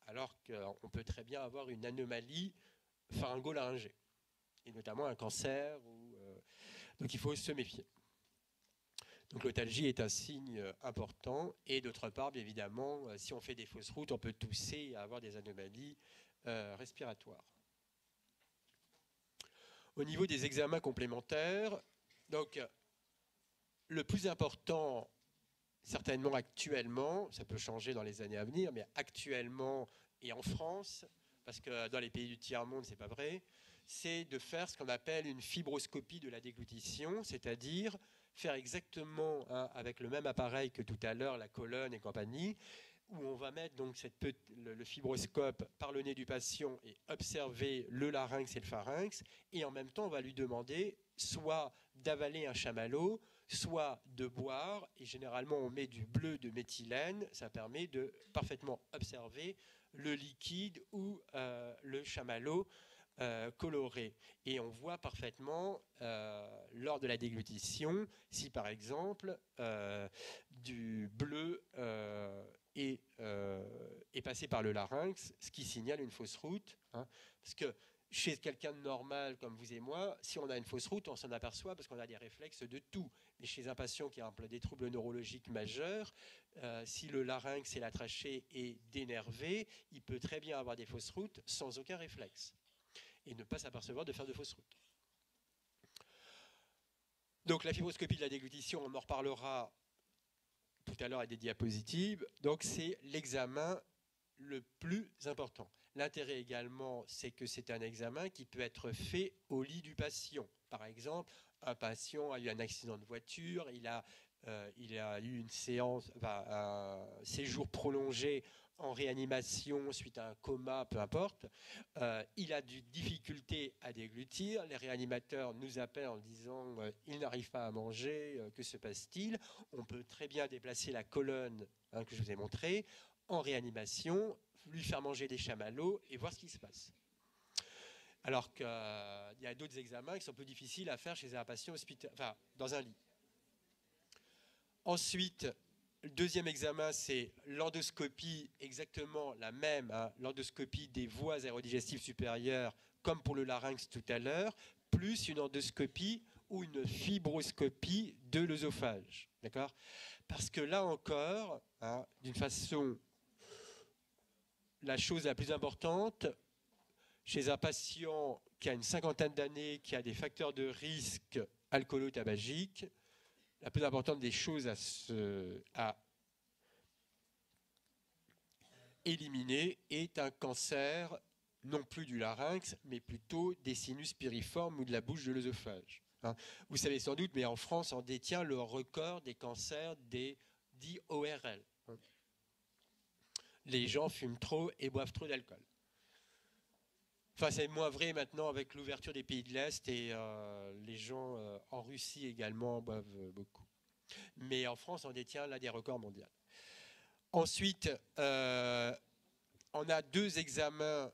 Speaker 1: alors qu'on peut très bien avoir une anomalie pharyngo-laryngée, et notamment un cancer, donc il faut se méfier. Donc l'otalgie est un signe important, et d'autre part, bien évidemment, si on fait des fausses routes, on peut tousser et avoir des anomalies respiratoires. Au niveau des examens complémentaires, donc le plus important, certainement actuellement, ça peut changer dans les années à venir, mais actuellement et en France, parce que dans les pays du tiers-monde, ce n'est pas vrai, c'est de faire ce qu'on appelle une fibroscopie de la déglutition, c'est-à-dire faire exactement avec le même appareil que tout à l'heure, la colonne et compagnie, où on va mettre donc le fibroscope par le nez du patient et observer le larynx et le pharynx, et en même temps on va lui demander soit d'avaler un chamallow, soit de boire, et généralement on met du bleu de méthylène, ça permet de parfaitement observer le liquide ou le chamallow coloré. Et on voit parfaitement lors de la déglutition si par exemple du bleu est passé par le larynx, ce qui signale une fausse route. Parce que chez quelqu'un de normal comme vous et moi, si on a une fausse route, on s'en aperçoit parce qu'on a des réflexes de tout. Mais chez un patient qui a des troubles neurologiques majeurs, si le larynx et la trachée est dénervé, il peut très bien avoir des fausses routes sans aucun réflexe et ne pas s'apercevoir de faire de fausses routes. Donc la fibroscopie de la déglutition, on en reparlera tout à l'heure avec des diapositives. Donc c'est l'examen le plus important. L'intérêt également, c'est que c'est un examen qui peut être fait au lit du patient. Par exemple, un patient a eu un accident de voiture, il a eu un séjour prolongé en réanimation suite à un coma, peu importe. Il a des difficultés à déglutir. Les réanimateurs nous appellent en disant il n'arrive pas à manger, que se passe-t-il? On peut très bien déplacer la colonne que je vous ai montrée en réanimation, lui faire manger des chamallows et voir ce qui se passe. Alors qu'il y a d'autres examens qui sont plus difficiles à faire chez un patient dans un lit. Ensuite, le deuxième examen, c'est l'endoscopie, exactement la même, l'endoscopie des voies aérodigestives supérieures, comme pour le larynx tout à l'heure, plus une endoscopie ou une fibroscopie de l'œsophage. D'accord ? Parce que là encore, d'une façon, la chose la plus importante, chez un patient qui a une cinquantaine d'années, qui a des facteurs de risque alcoolo-tabagiques, la plus importante des choses à éliminer est un cancer, non plus du larynx, mais plutôt des sinus piriformes ou de la bouche de l'œsophage. Vous savez sans doute, mais en France, on détient le record des cancers dits ORL. Les gens fument trop et boivent trop d'alcool. Enfin, c'est moins vrai maintenant avec l'ouverture des pays de l'Est et les gens en Russie également boivent beaucoup. Mais en France, on détient là des records mondiaux. Ensuite, on a deux examens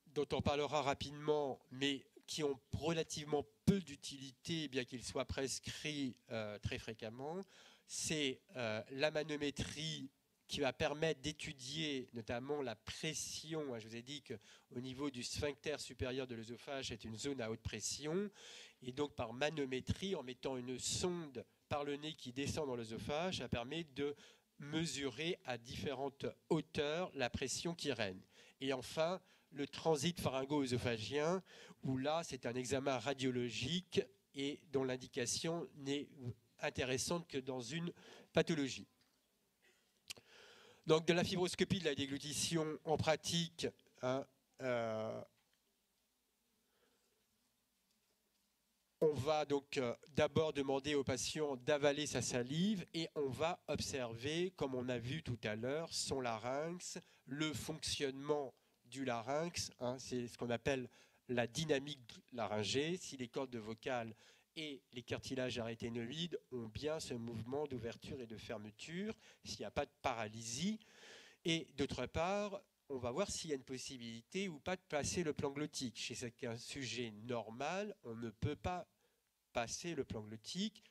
Speaker 1: dont on parlera rapidement, mais qui ont relativement peu d'utilité, bien qu'ils soient prescrits très fréquemment. C'est la manométrie qui va permettre d'étudier notamment la pression. Je vous ai dit qu'au niveau du sphincter supérieur de l'œsophage, c'est une zone à haute pression. Et donc par manométrie, en mettant une sonde par le nez qui descend dans l'œsophage, ça permet de mesurer à différentes hauteurs la pression qui règne. Et enfin, le transit pharyngo-œsophagien, où là, c'est un examen radiologique et dont l'indication n'est intéressante que dans une pathologie. Donc de la fibroscopie de la déglutition en pratique, on va donc d'abord demander au patient d'avaler sa salive et on va observer, comme on a vu tout à l'heure, son larynx, le fonctionnement du larynx, c'est ce qu'on appelle la dynamique laryngée, si les cordes vocales et les cartilages aryténoïdes ont bien ce mouvement d'ouverture et de fermeture, s'il n'y a pas de paralysie. Et d'autre part, on va voir s'il y a une possibilité ou pas de passer le plan glottique. Chez un sujet normal, on ne peut pas passer le plan glottique.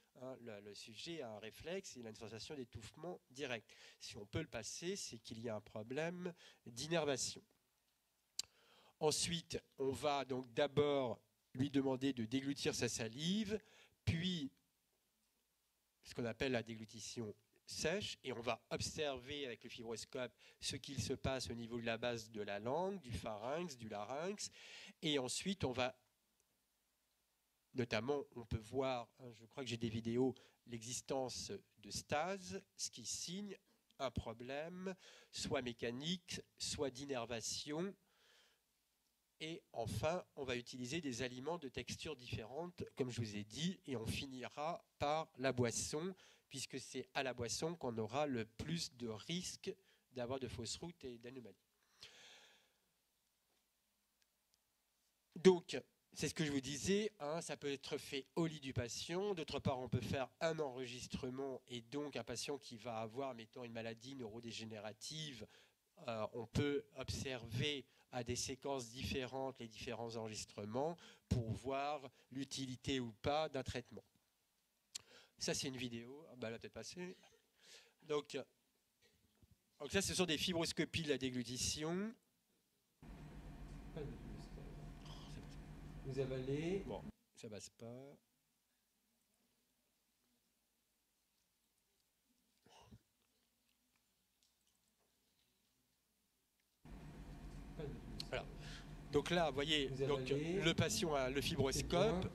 Speaker 1: Le sujet a un réflexe, il a une sensation d'étouffement direct. Si on peut le passer, c'est qu'il y a un problème d'innervation. Ensuite, on va donc d'abord lui demander de déglutir sa salive, puis ce qu'on appelle la déglutition sèche, et on va observer avec le fibroscope ce qu'il se passe au niveau de la base de la langue, du pharynx, du larynx, et ensuite on va, notamment, on peut voir, je crois que j'ai des vidéos, l'existence de stase, ce qui signe un problème, soit mécanique, soit d'innervation. Et enfin, on va utiliser des aliments de textures différentes, comme je vous ai dit, et on finira par la boisson, puisque c'est à la boisson qu'on aura le plus de risques d'avoir de fausses routes et d'anomalies. Donc, c'est ce que je vous disais, ça peut être fait au lit du patient. D'autre part, on peut faire un enregistrement, et donc un patient qui va avoir, mettons, une maladie neurodégénérative, on peut observer à des séquences différentes les différents enregistrements pour voir l'utilité ou pas d'un traitement. Ça, c'est une vidéo. Elle va peut-être passer. Donc ça, ce sont des fibroscopies de la déglutition. Vous avalez. Bon, ça passe pas. Voilà. Donc là, vous voyez, donc, le patient a le fibroscope.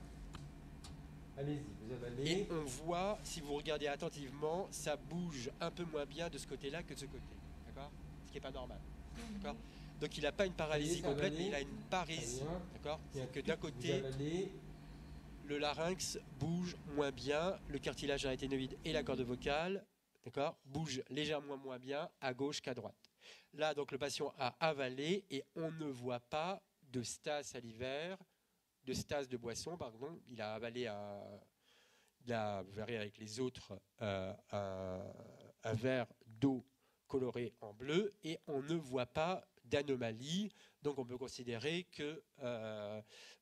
Speaker 1: Allez-y, vous avalez. Et on voit, si vous regardez attentivement, ça bouge un peu moins bien de ce côté-là que de ce côté. D'accord ? Ce qui n'est pas normal. D'accord ? Donc il n'a pas une paralysie complète, mais il a une parésie. D'accord ? C'est que d'un côté, le larynx bouge moins bien, le cartilage aryténoïde et la corde vocale, d'accord, bougent légèrement moins bien à gauche qu'à droite. Là, donc, le patient a avalé et on ne voit pas de stase salivaire, de stase de boisson, pardon. Il a avalé vous verrez avec les autres, un verre d'eau coloré en bleu et on ne voit pas d'anomalie. Donc on peut considérer que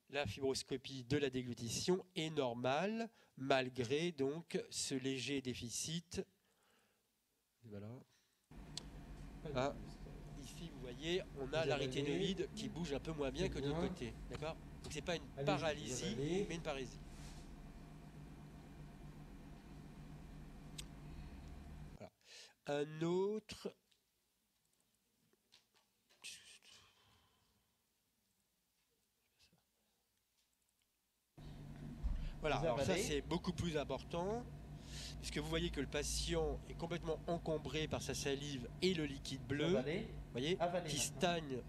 Speaker 1: la fibroscopie de la déglutition est normale malgré donc ce léger déficit. Voilà. Ici, vous voyez, on a l'aryténoïde qui bouge un peu moins bien que de l'autre côté. D'accord ? Donc c'est pas une paralysie, mais une parésie. Voilà. Un autre. Voilà, alors ça c'est beaucoup plus important, puisque vous voyez que le patient est complètement encombré par sa salive et le liquide bleu, voyez, qui stagne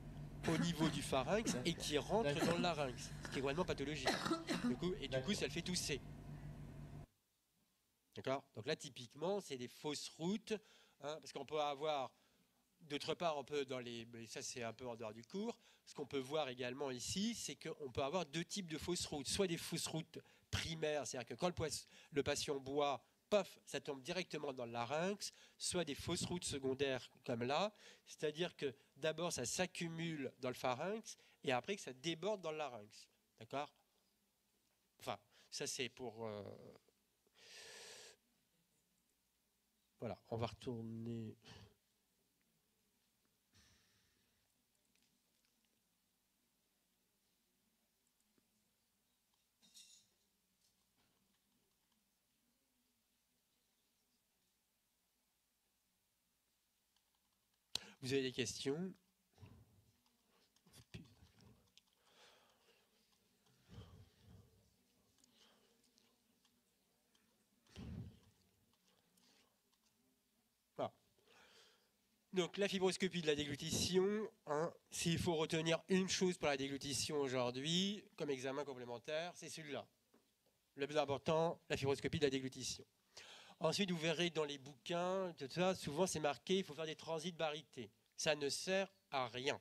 Speaker 1: au niveau du pharynx et qui rentre dans le larynx, ce qui est vraiment pathologique. Du coup, ça le fait tousser. D'accord ? Donc là, typiquement, c'est des fausses routes, parce qu'on peut avoir, d'autre part, on peut mais ça c'est un peu en dehors du cours, ce qu'on peut voir également ici, c'est qu'on peut avoir deux types de fausses routes, soit des fausses routes primaires, c'est-à-dire que quand le patient boit, paf, ça tombe directement dans le larynx, soit des fausses routes secondaires comme là, c'est-à-dire que d'abord ça s'accumule dans le pharynx et après que ça déborde dans le larynx. D'accord ? Enfin, ça c'est pour... Voilà, on va retourner... Vous avez des questions? Voilà. Donc la fibroscopie de la déglutition, hein, s'il faut retenir une chose pour la déglutition aujourd'hui, comme examen complémentaire, c'est celui-là. Le plus important, la fibroscopie de la déglutition. Ensuite, vous verrez dans les bouquins, tout ça, souvent c'est marqué, il faut faire des transits barytés. Ça ne sert à rien,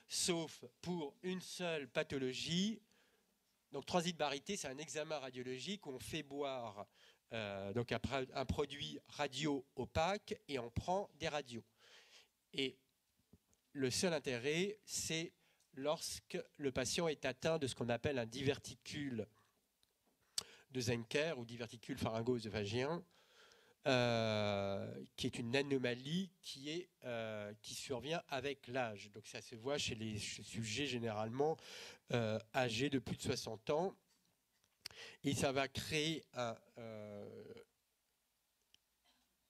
Speaker 1: sauf pour une seule pathologie. Donc transit baryté, c'est un examen radiologique où on fait boire donc un produit radio opaque et on prend des radios. Et le seul intérêt, c'est lorsque le patient est atteint de ce qu'on appelle un diverticule de Zenker ou diverticule pharyngosœophagien, qui est une anomalie qui survient avec l'âge. Donc ça se voit chez les sujets généralement âgés de plus de 60 ans. Et ça va créer un...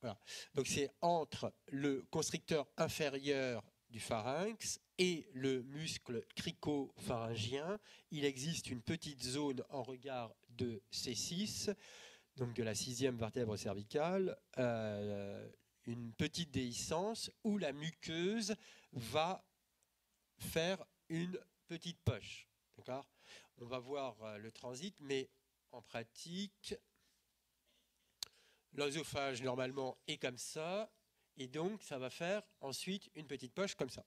Speaker 1: voilà. Donc c'est entre le constricteur inférieur du pharynx et le muscle cricopharyngien. Il existe une petite zone en regard de C6, donc de la 6e vertèbre cervicale, une petite déhiscence où la muqueuse va faire une petite poche. D'accord ? On va voir le transit, mais en pratique, l'œsophage normalement est comme ça, et donc ça va faire ensuite une petite poche comme ça.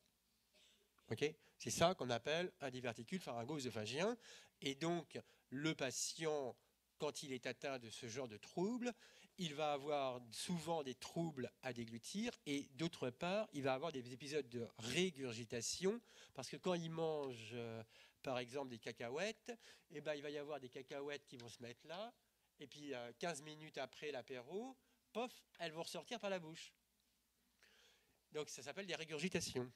Speaker 1: Okay ? C'est ça qu'on appelle un diverticule pharyngo-œsophagien. Et donc le patient, quand il est atteint de ce genre de trouble, il va avoir souvent des troubles à déglutir et d'autre part, il va avoir des épisodes de régurgitation parce que quand il mange, par exemple, des cacahuètes, eh ben, il va y avoir des cacahuètes qui vont se mettre là et puis 15 minutes après l'apéro, pof, elles vont ressortir par la bouche. Donc ça s'appelle des régurgitations.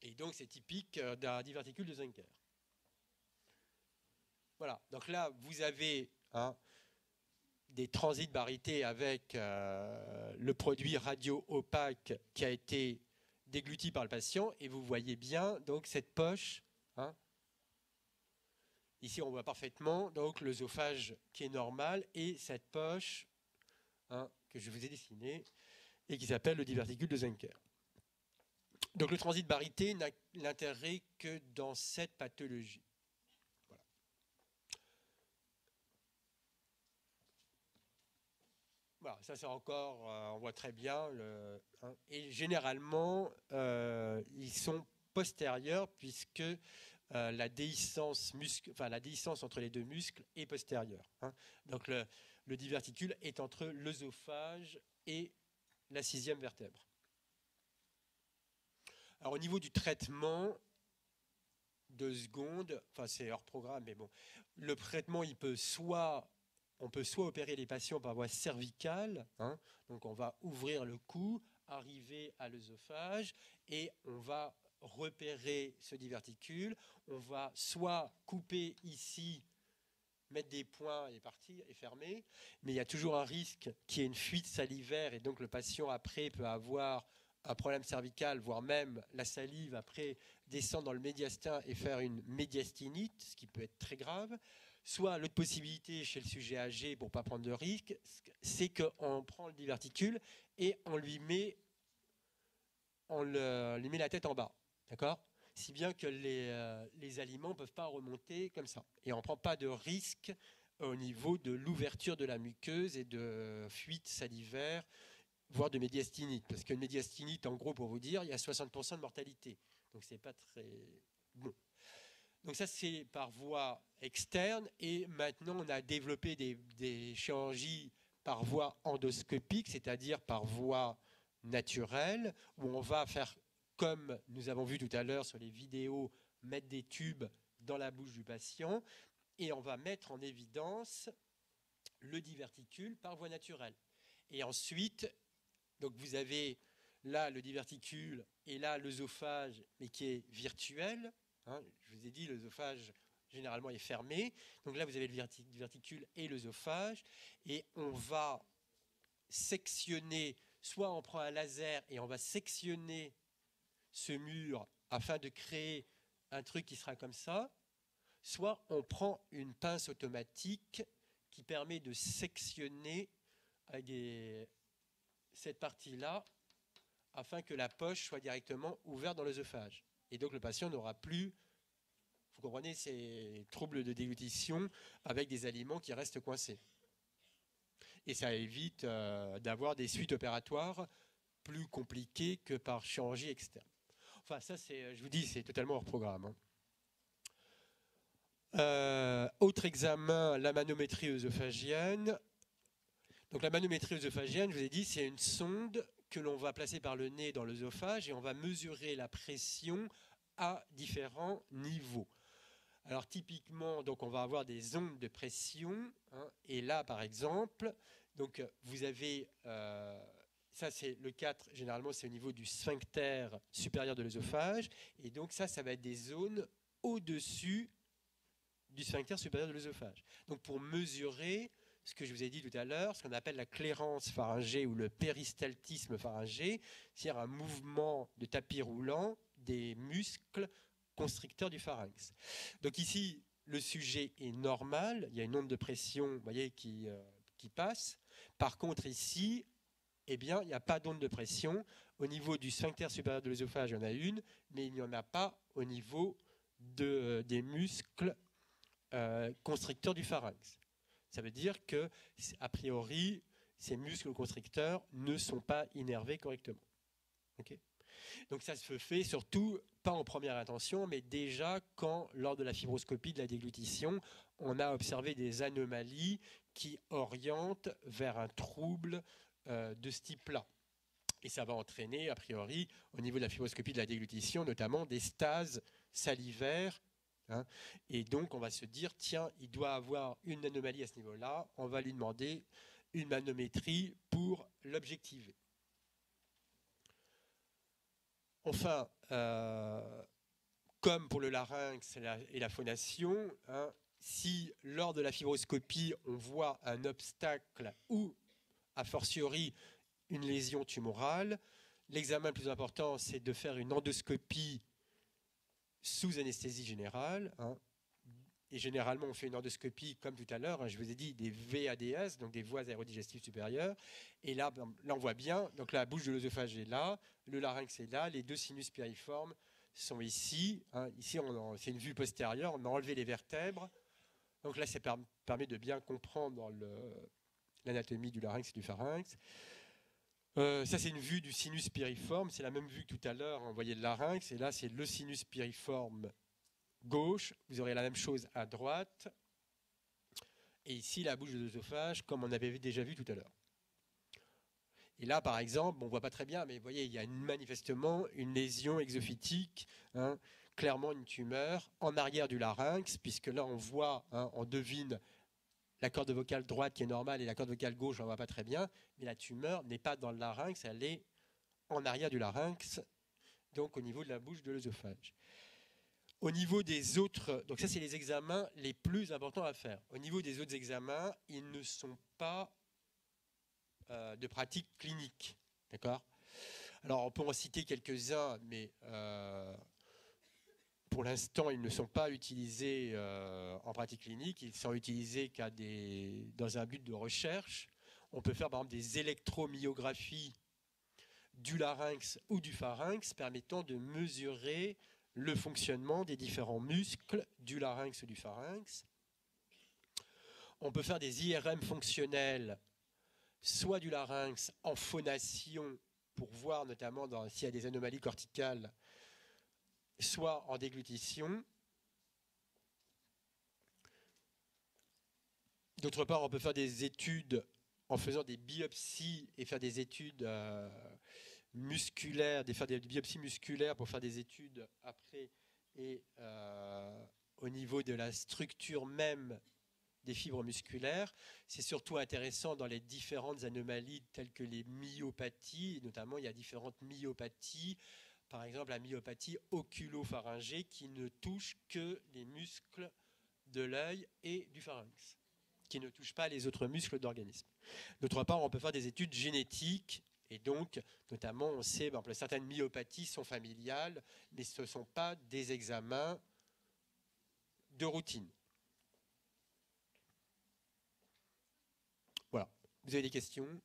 Speaker 1: Et donc c'est typique d'un diverticule de Zenker. Voilà, donc là vous avez des transits barytés avec le produit radio opaque qui a été dégluti par le patient et vous voyez bien donc cette poche. Ici on voit parfaitement donc l'œsophage qui est normal et cette poche que je vous ai dessinée et qui s'appelle le diverticule de Zenker. Donc le transit baryté n'a l'intérêt que dans cette pathologie. Voilà, ça c'est encore, on voit très bien. Et généralement, ils sont postérieurs puisque la déhiscence entre les deux muscles est postérieure. Donc le diverticule est entre l'œsophage et la 6e vertèbre. Alors au niveau du traitement, 2 secondes, enfin c'est hors programme, mais bon, le traitement on peut soit opérer les patients par voie cervicale, donc on va ouvrir le cou, arriver à l'œsophage et on va repérer ce diverticule. On va soit couper ici, mettre des points et partir et fermer, mais il y a toujours un risque qu'il y ait une fuite salivaire et donc le patient après peut avoir un problème cervical, voire même la salive après descendre dans le médiastin et faire une médiastinite, ce qui peut être très grave. Soit l'autre possibilité chez le sujet âgé pour ne pas prendre de risque, c'est qu'on prend le diverticule et on lui met la tête en bas. D'accord ? Si bien que les aliments ne peuvent pas remonter comme ça. Et on ne prend pas de risque au niveau de l'ouverture de la muqueuse et de fuite salivaire, voire de médiastinite. Parce qu'une médiastinite, en gros, pour vous dire, il y a 60% de mortalité. Donc c'est pas très bon. Donc ça, c'est par voie externe. Et maintenant, on a développé des chirurgies par voie endoscopique, c'est-à-dire par voie naturelle, où on va faire, comme nous avons vu tout à l'heure sur les vidéos, mettre des tubes dans la bouche du patient et on va mettre en évidence le diverticule par voie naturelle. Et ensuite, donc vous avez là le diverticule et là l'œsophage, mais qui est virtuel. Je vous ai dit, l'œsophage généralement est fermé. Donc là, vous avez le diverticule et l'œsophage. Et on va sectionner soit on prend un laser et on va sectionner ce mur afin de créer un truc qui sera comme ça, soit on prend une pince automatique qui permet de sectionner cette partie-là afin que la poche soit directement ouverte dans l'œsophage. Et donc le patient n'aura plus, vous comprenez, ces troubles de déglutition avec des aliments qui restent coincés. Et ça évite d'avoir des suites opératoires plus compliquées que par chirurgie externe. Enfin, ça, je vous dis, c'est totalement hors programme. Autre examen, la manométrie œsophagienne. Donc la manométrie œsophagienne, je vous ai dit, c'est une sonde que l'on va placer par le nez dans l'œsophage et on va mesurer la pression à différents niveaux. Alors typiquement, donc on va avoir des ondes de pression, hein, et là par exemple, donc vous avez, ça c'est le 4, généralement c'est au niveau du sphincter supérieur de l'œsophage, et donc ça va être des zones au-dessus du sphincter supérieur de l'œsophage. Donc pour mesurer ce que je vous ai dit tout à l'heure, ce qu'on appelle la clairance pharyngée ou le péristaltisme pharyngé, c'est-à-dire un mouvement de tapis roulant des muscles constricteurs du pharynx. Donc ici, le sujet est normal, il y a une onde de pression, vous voyez, qui passe. Par contre, ici, eh bien, il n'y a pas d'onde de pression. Au niveau du sphincter supérieur de l'œsophage, il y en a une, mais il n'y en a pas au niveau des muscles constricteurs du pharynx. Ça veut dire que, a priori, ces muscles constricteurs ne sont pas innervés correctement. Okay. Donc ça se fait surtout, pas en première intention, mais déjà quand, lors de la fibroscopie de la déglutition, on a observé des anomalies qui orientent vers un trouble de ce type-là. Et ça va entraîner, a priori, au niveau de la fibroscopie de la déglutition, notamment des stases salivaires. Hein, et donc on va se dire, tiens, il doit avoir une anomalie à ce niveau-là, on va lui demander une manométrie pour l'objectiver. Enfin, comme pour le larynx et la phonation, hein, si lors de la fibroscopie on voit un obstacle ou a fortiori une lésion tumorale, l'examen le plus important c'est de faire une endoscopie sous anesthésie générale, hein. Et généralement on fait une endoscopie comme tout à l'heure, hein, je vous ai dit des VADS, donc des voies aérodigestives supérieures, et là on voit bien, donc la bouche de l'œsophage est là, le larynx est là, les deux sinus piriformes sont ici, hein. Ici c'est une vue postérieure, on a enlevé les vertèbres, donc là ça permet de bien comprendre l'anatomie du larynx et du pharynx. Ça c'est une vue du sinus piriforme, c'est la même vue que tout à l'heure, hein, vous voyez le larynx, et là c'est le sinus piriforme gauche, vous aurez la même chose à droite, et ici la bouche de l'œsophage comme on avait déjà vu tout à l'heure. Et là par exemple, on ne voit pas très bien, mais vous voyez il y a manifestement une lésion exophytique, hein, clairement une tumeur en arrière du larynx, puisque là on voit, hein, on devine la corde vocale droite qui est normale et la corde vocale gauche on ne voit pas très bien, mais la tumeur n'est pas dans le larynx, elle est en arrière du larynx, donc au niveau de la bouche de l'œsophage. Au niveau des autres, donc ça c'est les examens les plus importants à faire. Au niveau des autres examens, ils ne sont pas de pratique clinique. D'accord ? Alors on peut en citer quelques-uns, mais pour l'instant ils ne sont pas utilisés en pratique clinique, ils sont utilisés dans un but de recherche. On peut faire par exemple des électromyographies du larynx ou du pharynx permettant de mesurer le fonctionnement des différents muscles du larynx ou du pharynx. On peut faire des IRM fonctionnels, soit du larynx en phonation, pour voir notamment s'il y a des anomalies corticales, soit en déglutition. D'autre part, on peut faire des études en faisant des biopsies et faire des études musculaires, faire des biopsies musculaires pour faire des études après et au niveau de la structure même des fibres musculaires. C'est surtout intéressant dans les différentes anomalies telles que les myopathies, notamment il y a différentes myopathies, par exemple la myopathie oculopharyngée qui ne touche que les muscles de l'œil et du pharynx, qui ne touche pas les autres muscles d'organisme. D'autre part, on peut faire des études génétiques Et donc, notamment, on sait que certaines myopathies sont familiales, mais ce ne sont pas des examens de routine. Voilà. Vous avez des questions ?